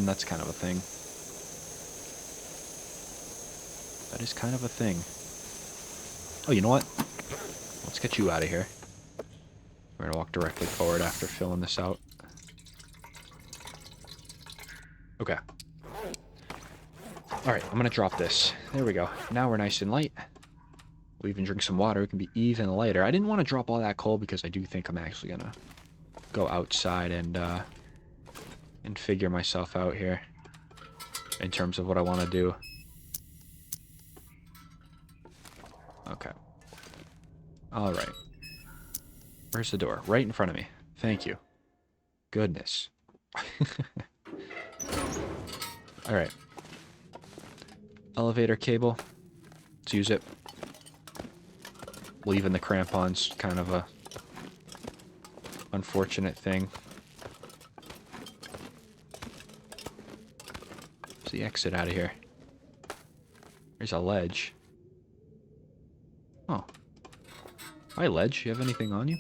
That's kind of a thing. That is kind of a thing. Oh, you know what? Let's get you out of here. We're going to walk directly forward after filling this out. Okay. Alright, I'm going to drop this. There we go. Now we're nice and light. We'll even drink some water. It can be even lighter. I didn't want to drop all that coal because I do think I'm actually going to go outside and figure myself out here in terms of what I want to do. Okay. Alright. Where's the door? Right in front of me. Thank you. Goodness. Alright. Elevator cable. Let's use it. Leaving the crampons, kind of a unfortunate thing. What's the exit out of here? There's a ledge. Oh. Hi, ledge. You have anything on you?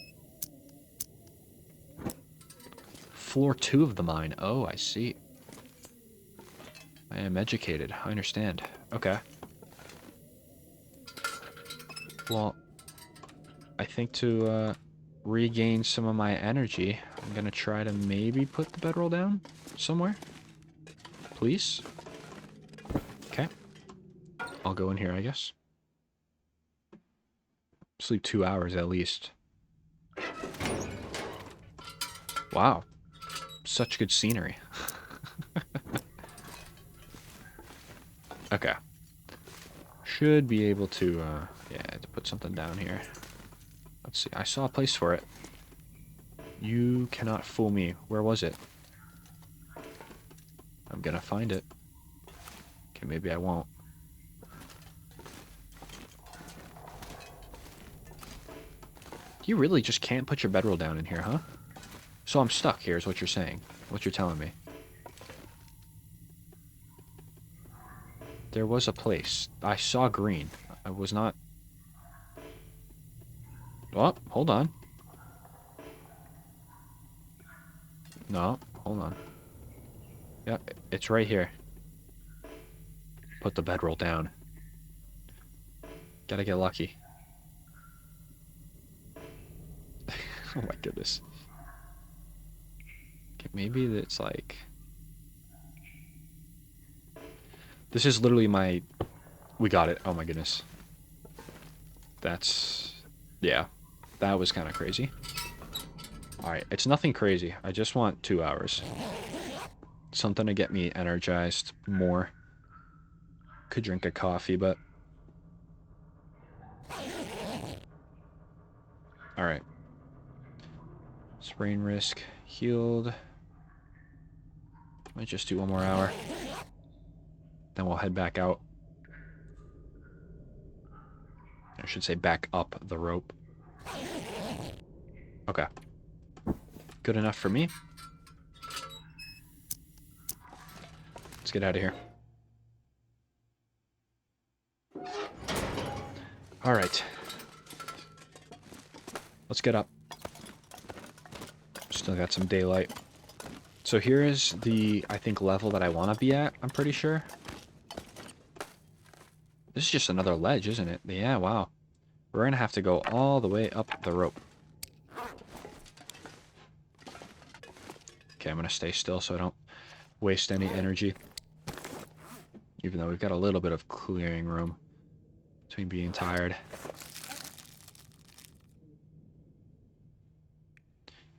Floor 2 of the mine. Oh, I see. I am educated. I understand. Okay. Well, I think to regain some of my energy, I'm going to try to maybe put the bedroll down somewhere. Please? Okay. I'll go in here, I guess. Sleep 2 hours at least. Wow. Such good scenery. Okay. Should be able to, yeah, to put something down here. Let's see. I saw a place for it. You cannot fool me. Where was it? I'm gonna find it. Okay, maybe I won't. You really just can't put your bedroll down in here, huh? So I'm stuck here is what you're saying. What you're telling me. There was a place. I saw green. I was not... Oh, hold on. No, hold on. Yeah, it's right here. Put the bedroll down. Gotta get lucky. Oh my goodness. Okay, maybe it's like... This is literally my... We got it. Oh my goodness. That's... Yeah. That was kind of crazy. Alright, it's nothing crazy. I just want 2 hours. Something to get me energized more. Could drink a coffee, but... Alright. Sprain risk healed. Might just do 1 more hour. Then we'll head back out. I should say back up the rope. Okay. Good enough for me. Let's get out of here. Alright. Let's get up. Still got some daylight. So here is the, I think, level that I want to be at, I'm pretty sure. This is just another ledge, isn't it? Yeah, wow. We're going to have to go all the way up the rope. Okay, I'm going to stay still so I don't waste any energy. Even though we've got a little bit of clearing room between being tired.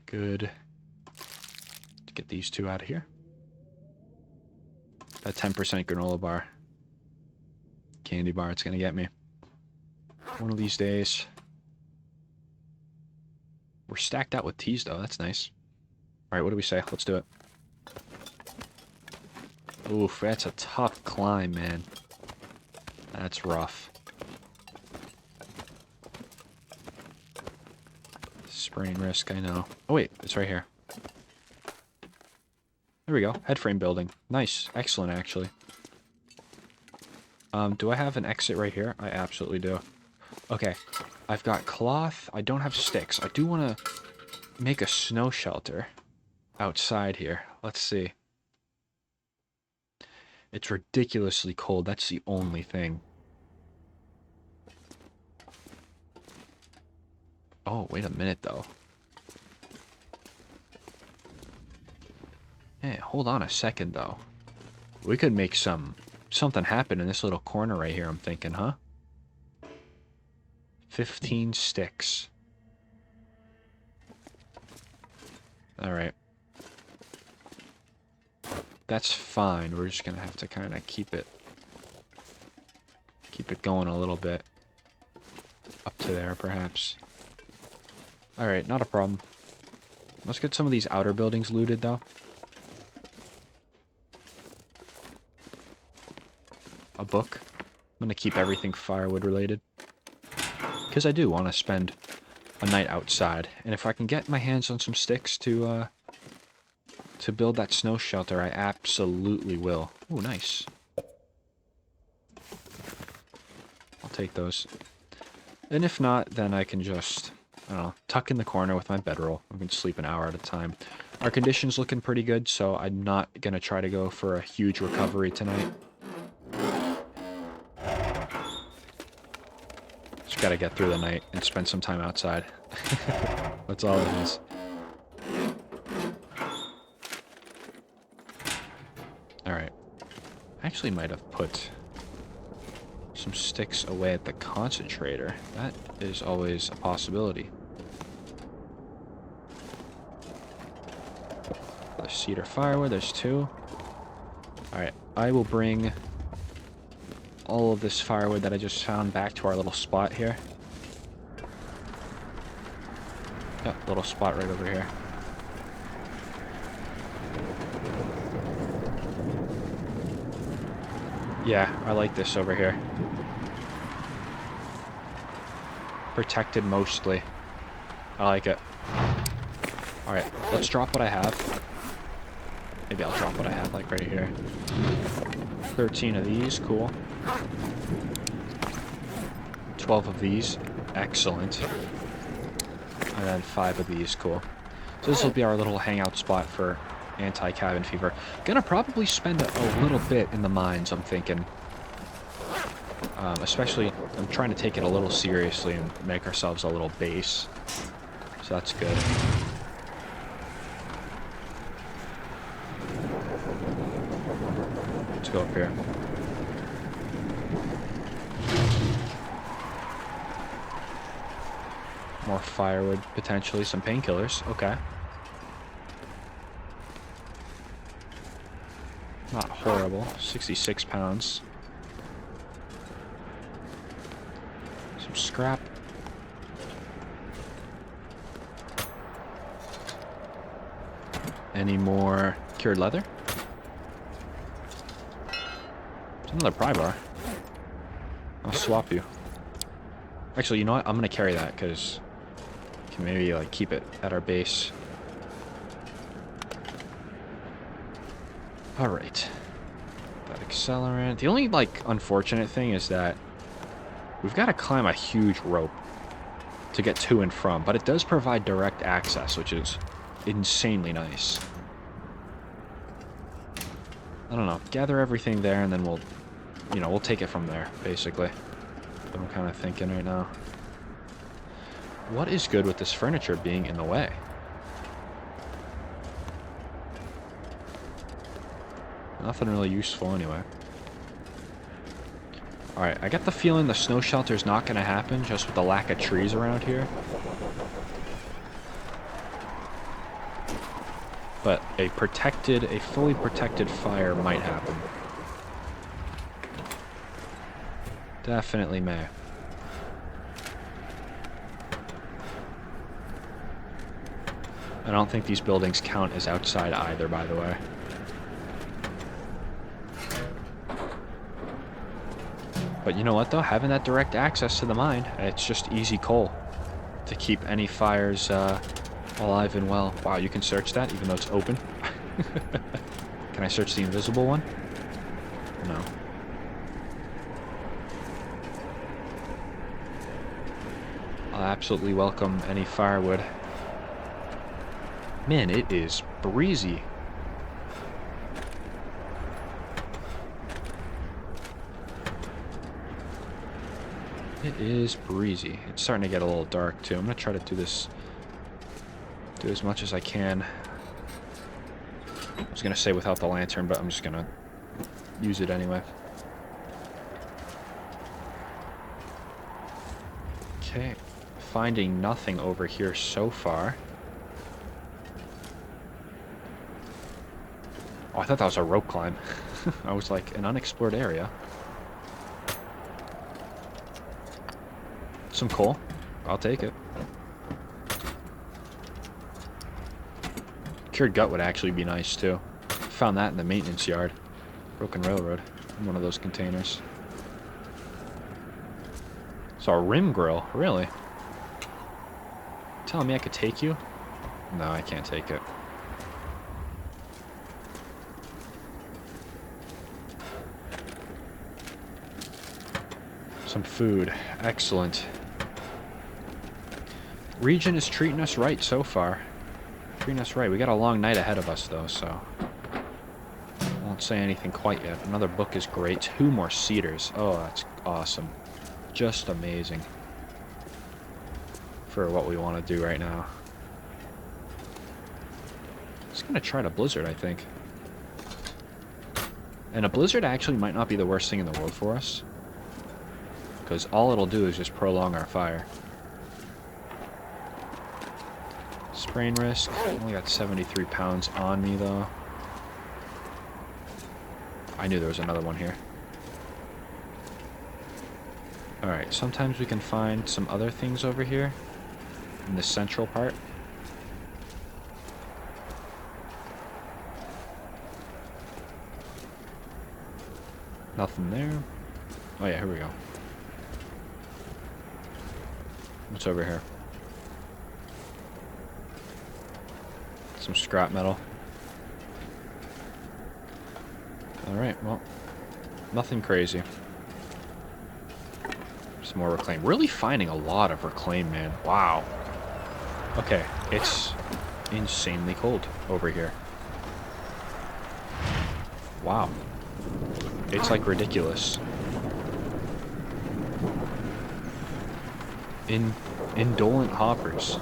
Good. Let's get these 2 out of here. That 10% granola bar. Candy bar, it's going to get me. One of these days. We're stacked out with teas, though. That's nice. Alright, what do we say? Let's do it. Oof, that's a tough climb, man. That's rough. Sprain risk, I know. Oh, wait, it's right here. There we go. Headframe building. Nice. Excellent, actually. Do I have an exit right here? I absolutely do. Okay. I've got cloth. I don't have sticks. I do want to make a snow shelter outside here. Let's see. It's ridiculously cold. That's the only thing. Oh, wait a minute, though. Hey, hold on a second, though. We could make something happen in this little corner right here, I'm thinking, huh? 15 sticks. Alright. That's fine. We're just gonna have to kind of keep it going a little bit. Up to there, perhaps. Alright, not a problem. Let's get some of these outer buildings looted, though. A book. I'm gonna keep everything firewood related. Because I do want to spend a night outside. And if I can get my hands on some sticks to build that snow shelter, I absolutely will. Oh, nice. I'll take those. And if not, then I can just, I don't know, tuck in the corner with my bedroll. I can sleep an hour at a time. Our condition's looking pretty good, so I'm not going to try to go for a huge recovery tonight. Just got to get through the night and spend some time outside. That's all it is. Alright. I actually might have put some sticks away at the concentrator. That is always a possibility. There's cedar firewood, there's 2. Alright, I will bring all of this firewood that I just found back to our little spot here. Yep, little spot right over here. Yeah, I like this over here. Protected mostly. I like it. Alright, let's drop what I have. Maybe I'll drop what I have, like right here. 13 of these, cool. 12 of these, excellent. And then 5 of these, cool. So this will be our little hangout spot for anti-cabin fever. Gonna probably spend a little bit in the mines, I'm thinking. Especially, I'm trying to take it a little seriously and make ourselves a little base. So that's good. Let's go up here. More firewood, potentially. Some painkillers. Okay. Not horrible. 66 pounds. Some scrap. Any more cured leather? There's another pry bar. I'll swap you. Actually, you know what? I'm gonna carry that because we can maybe like keep it at our base. Alright. That accelerant. The only, like, unfortunate thing is that we've got to climb a huge rope to get to and from, but it does provide direct access, which is insanely nice. I don't know. Gather everything there, and then we'll, you know, we'll take it from there, basically. What I'm kind of thinking right now. What is good with this furniture being in the way? Nothing really useful anyway. Alright, I get the feeling the snow shelter's not going to happen just with the lack of trees around here. But a fully protected fire might happen. Definitely may. I don't think these buildings count as outside either, by the way. But you know what, though? Having that direct access to the mine, it's just easy coal to keep any fires alive and well. Wow, you can search that even though it's open. Can I search the invisible one? No. I'll absolutely welcome any firewood. Man, it is breezy. It is breezy. It's starting to get a little dark too. I'm gonna try to do as much as I can. I was gonna say without the lantern, but I'm just gonna use it anyway. Okay, finding nothing over here so far. Oh, I thought that was a rope climb. I was like, an unexplored area. Some coal. I'll take it. Cured gut would actually be nice, too. Found that in the maintenance yard. Broken railroad. In one of those containers. So a rim grill. Really? Telling me I could take you? No, I can't take it. Some food. Excellent. Region is treating us right so far. Treating us right. We got a long night ahead of us, though, so... won't say anything quite yet. Another book is great. 2 more cedars. Oh, that's awesome. Just amazing. For what we want to do right now. Just gonna try to blizzard, I think. And a blizzard actually might not be the worst thing in the world for us. Because all it'll do is just prolong our fire. Sprain risk. Only got 73 pounds on me, though. I knew there was another one here. Alright, sometimes we can find some other things over here. In the central part. Nothing there. Oh yeah, here we go. What's over here? Some scrap metal. Alright, well, nothing crazy. Some more reclaim. Really finding a lot of reclaim, man. Wow. Okay, it's insanely cold over here. Wow. It's like ridiculous. Indolent hoppers.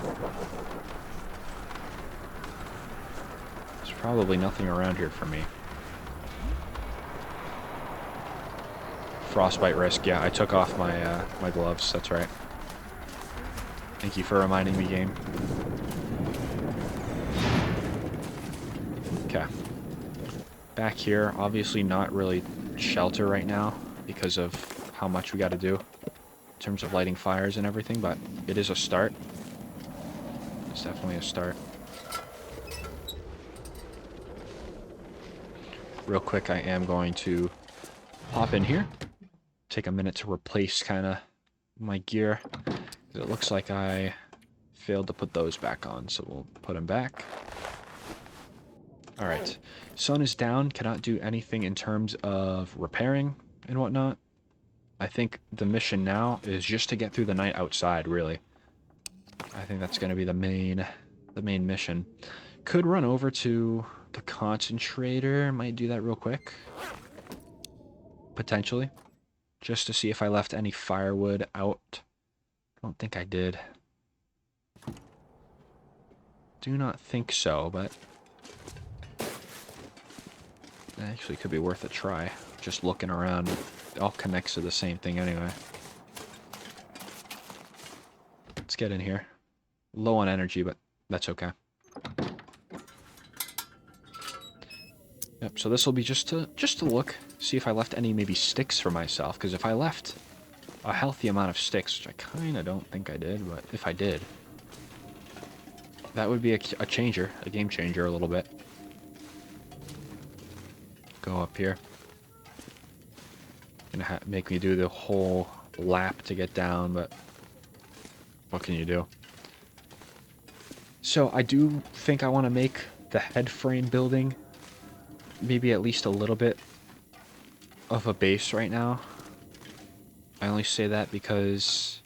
There's probably nothing around here for me. Frostbite risk. Yeah, I took off my my gloves. That's right. Thank you for reminding me, game. Okay. Back here, obviously not really shelter right now because of how much we got to do in terms of lighting fires and everything, but it is a start. It's definitely a start. Real quick, I am going to hop in here. Take a minute to replace kind of my gear. It looks like I failed to put those back on, so we'll put them back. Alright, sun is down, cannot do anything in terms of repairing and whatnot. I think the mission now is just to get through the night outside, really. I think that's going to be the main mission. Could run over to the concentrator, might do that real quick. Potentially. Just to see if I left any firewood out. I don't think I did. Do not think so, but... it actually could be worth a try. Just looking around. It all connects to the same thing anyway. Let's get in here. Low on energy, but that's okay. Yep, so this will be just to look, see if I left any maybe sticks for myself, because if I left a healthy amount of sticks, which I kind of don't think I did, but if I did, that would be a changer, a game changer a little bit. Go up here. Gonna make me do the whole lap to get down, but what can you do? So I do think I want to make the head frame building maybe at least a little bit of a base right now. I only say that because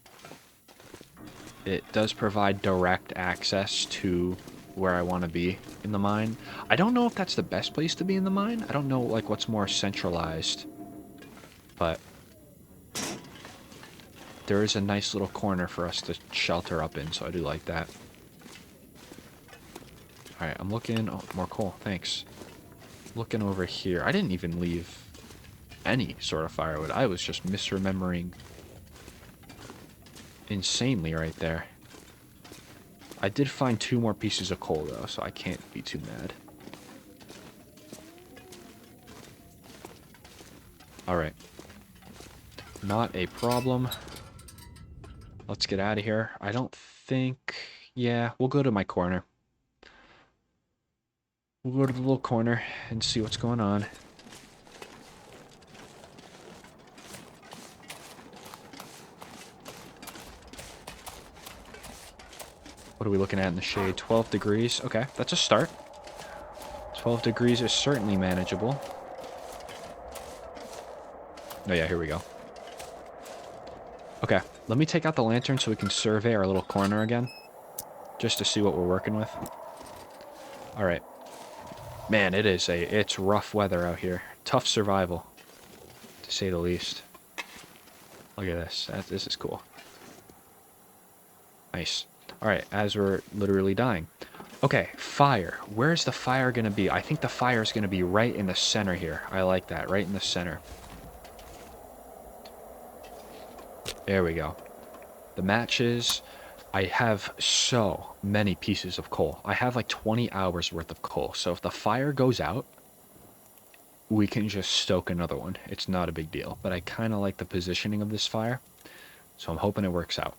it does provide direct access to where I want to be in the mine. I don't know if that's the best place to be in the mine. I don't know like what's more centralized. But there is a nice little corner for us to shelter up in, so I do like that. Alright, I'm looking... Oh, more coal. Thanks. Looking over here. I didn't even leave any sort of firewood. I was just misremembering insanely right there. I did find 2 more pieces of coal, though, so I can't be too mad. Alright. Not a problem. Let's get out of here. I don't think... Yeah, we'll go to my corner. We'll go to the little corner and see what's going on. What are we looking at in the shade? 12 degrees. Okay, that's a start. 12 degrees is certainly manageable. Oh yeah, here we go. Okay, let me take out the lantern so we can survey our little corner again. Just to see what we're working with. Alright. Man, it's rough weather out here. Tough survival, to say the least. Look at this. This is cool. Nice. Alright, as we're literally dying. Okay, fire. Where's the fire going to be? I think the fire is going to be right in the center here. I like that. Right in the center. There we go. The matches. I have so many pieces of coal. I have like 20 hours worth of coal. So if the fire goes out, we can just stoke another one. It's not a big deal. But I kind of like the positioning of this fire. So I'm hoping it works out.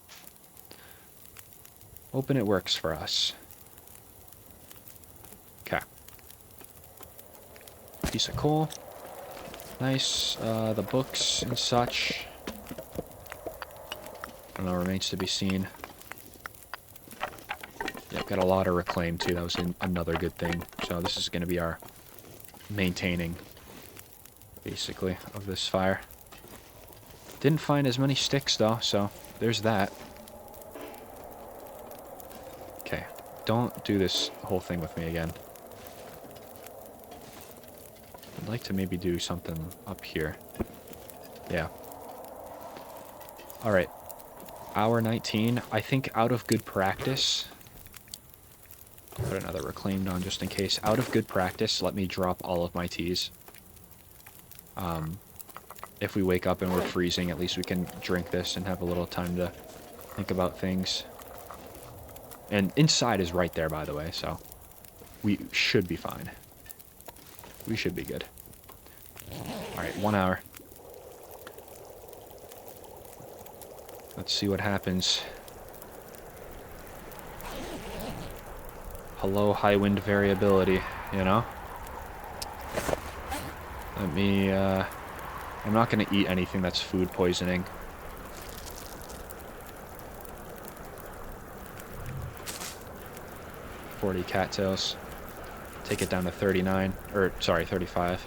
Hoping it works for us. Okay. Piece of coal. Nice. The books and such. I don't know, remains to be seen. Yeah, got a lot of reclaim too. That was another good thing. So this is going to be our maintaining, basically, of this fire. Didn't find as many sticks though, so there's that. Okay, don't do this whole thing with me again. I'd like to maybe do something up here. Yeah. Alright. Hour 19. I think out of good practice... I'll put another reclaimed on just in case. Out of good practice, let me drop all of my teas. If we wake up and we're freezing, at least we can drink this and have a little time to think about things. And inside is right there, by the way, so we should be fine. We should be good. Alright, 1 hour. Let's see what happens. Hello, high wind variability, you know? Let me, I'm not gonna eat anything that's food poisoning. $40 cattails. Take it down to 39, or, sorry, 35.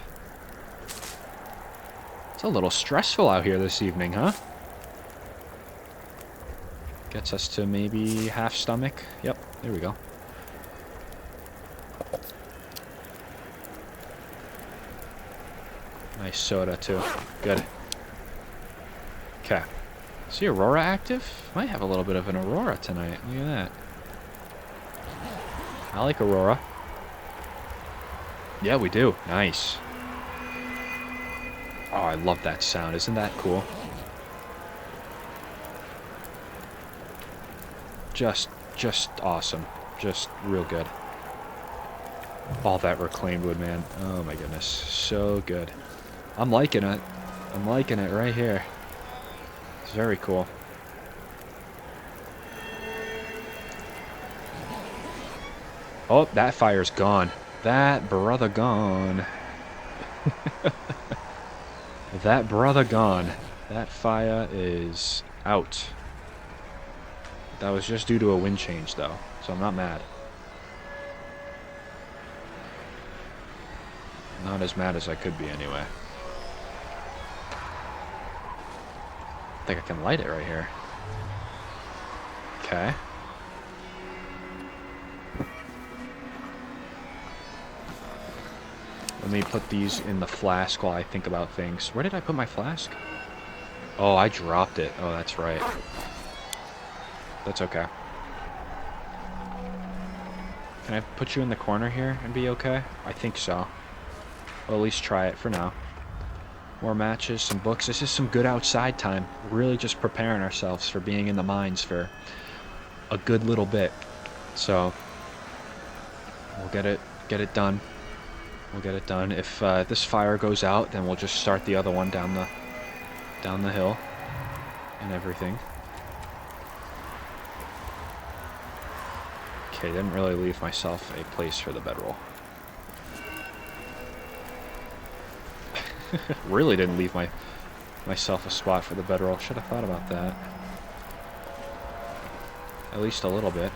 It's a little stressful out here this evening, huh? Gets us to maybe half stomach. Yep, there we go. Nice soda, too. Good. Okay. Is the Aurora active? Might have a little bit of an Aurora tonight. Look at that. I like Aurora. Yeah, we do. Nice. Oh, I love that sound. Isn't that cool? Just awesome. Just real good. All that reclaimed wood, man. Oh my goodness. So good. I'm liking it. I'm liking it right here. It's very cool. Oh, that fire's gone. That brother gone. That brother gone. That fire is out. That was just due to a wind change, though, so I'm not mad. Not as mad as I could be, anyway. I think I can light it right here. Okay. Let me put these in the flask while I think about things. Where did I put my flask? Oh, I dropped it. Oh, that's right. That's okay. Can I put you in the corner here and be okay? I think so. Well, at least try it for now. More matches, some books. This is some good outside time. Really just preparing ourselves for being in the mines for a good little bit. So, we'll get it done. We'll get it done. If this fire goes out, then we'll just start the other one down the hill and everything. Okay, didn't really leave myself a place for the bedroll. Really didn't leave myself a spot for the bedroll. Should have thought about that. At least a little bit.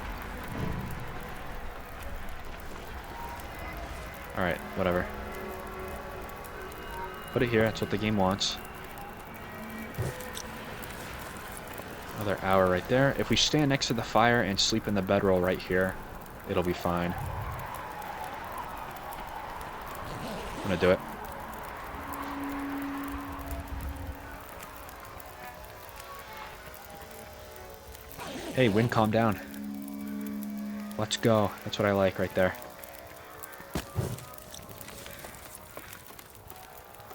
Alright, whatever. Put it here, that's what the game wants. Another hour right there. If we stand next to the fire and sleep in the bedroll right here, it'll be fine. I'm gonna do it. Hey, wind, calm down. Let's go. That's what I like right there.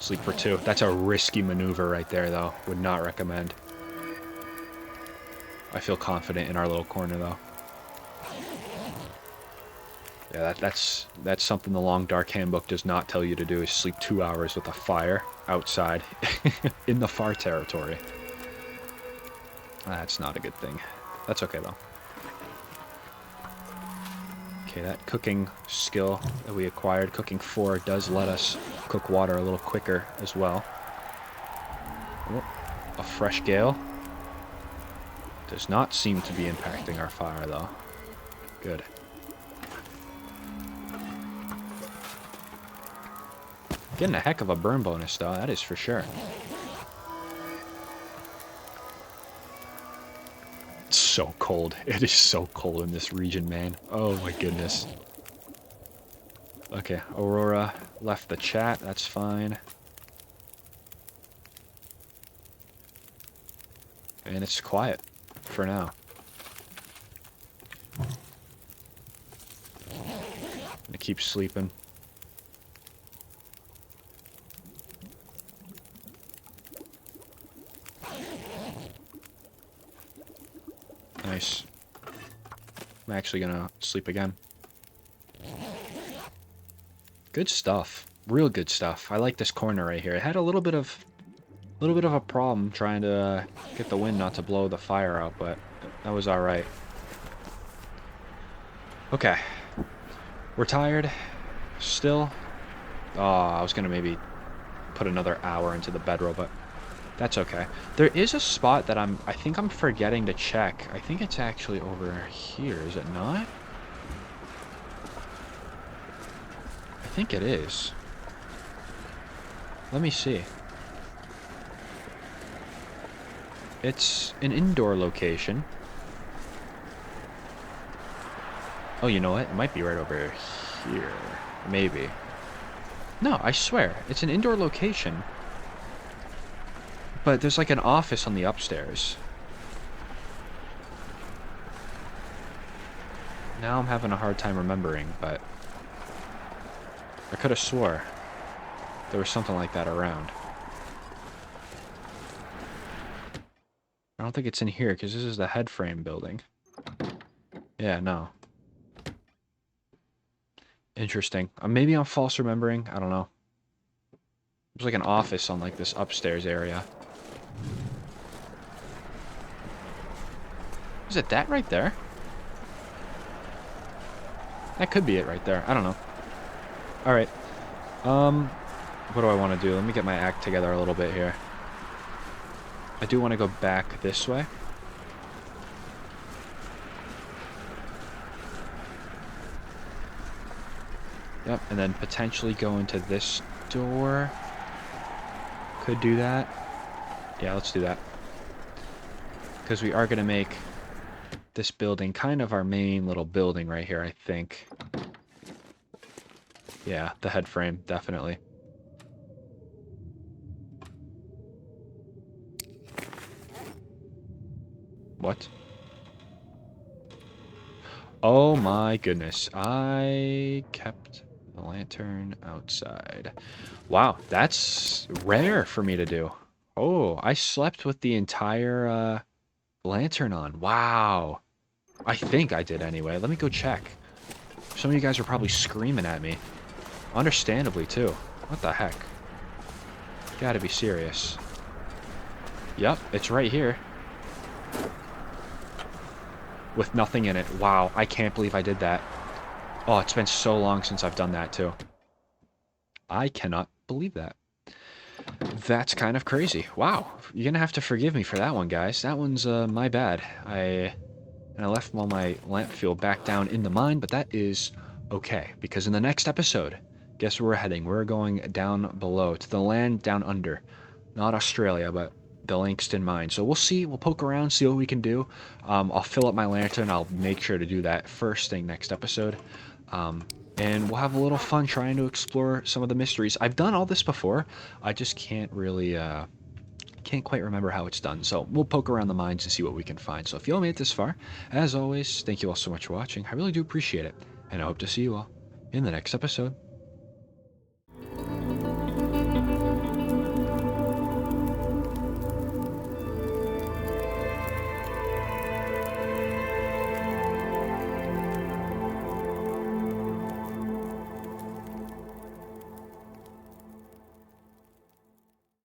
Sleep for 2. That's a risky maneuver right there, though. Would not recommend. I feel confident in our little corner, though. Yeah, that's something the Long Dark Handbook does not tell you to do, is sleep 2 hours with a fire outside in the far territory. That's not a good thing. That's okay, though. Okay, that cooking skill that we acquired, cooking 4, does let us cook water a little quicker as well. Oh, a fresh gale. Does not seem to be impacting our fire, though. Good. Getting a heck of a burn bonus, though, that is for sure. It's so cold. It is so cold in this region, man. Oh my goodness. Okay, Aurora left the chat, that's fine. And it's quiet for now. I'm gonna keep sleeping. Nice. I'm actually gonna sleep again. Good stuff. Real good stuff. I like this corner right here. It had a little bit of a problem trying to get the wind not to blow the fire out, but that was alright. Okay. We're tired. Still. Oh, I was gonna maybe put another hour into the bedroll, but that's okay. There is a spot that I think I'm forgetting to check. I think it's actually over here, is it not? I think it is. Let me see. It's an indoor location. Oh, you know what? It might be right over here. Maybe. No, I swear. It's an indoor location. But there's like an office on the upstairs. Now I'm having a hard time remembering, but I could have swore there was something like that around. I don't think it's in here, because this is the headframe building. Yeah, no. Interesting. Maybe I'm false remembering. I don't know. There's like an office on like this upstairs area. Is it that right there? That could be it right there. I don't know. Alright. What do I want to do? Let me get my act together a little bit here. I do want to go back this way. Yep, and then potentially go into this door. Could do that. Yeah, let's do that. Because we are going to make this building kind of our main little building right here, I think. Yeah, the head frame, definitely. What? Oh my goodness. I kept the lantern outside. Wow, that's rare for me to do. Oh, I slept with the entire lantern on. Wow. I think I did anyway. Let me go check. Some of you guys are probably screaming at me. Understandably, too. What the heck? Gotta be serious. Yep, it's right here. With nothing in it. Wow, I can't believe I did that. Oh, it's been so long since I've done that, too. I cannot believe that. That's kind of crazy. Wow, you're gonna have to forgive me for that one, guys. That one's my bad. I left all my lamp fuel back down in the mine, but that is okay, because in the next episode, guess where we're heading? We're going down below, to the land down under. Not Australia, but the Langston mine. So we'll see, we'll poke around, see what we can do. I'll fill up my lantern, I'll make sure to do that first thing next episode. And we'll have a little fun trying to explore some of the mysteries. I've done all this before, I just can't really, can't quite remember how it's done. So we'll poke around the mines and see what we can find. So if you all made it this far, as always, thank you all so much for watching. I really do appreciate it. And I hope to see you all in the next episode.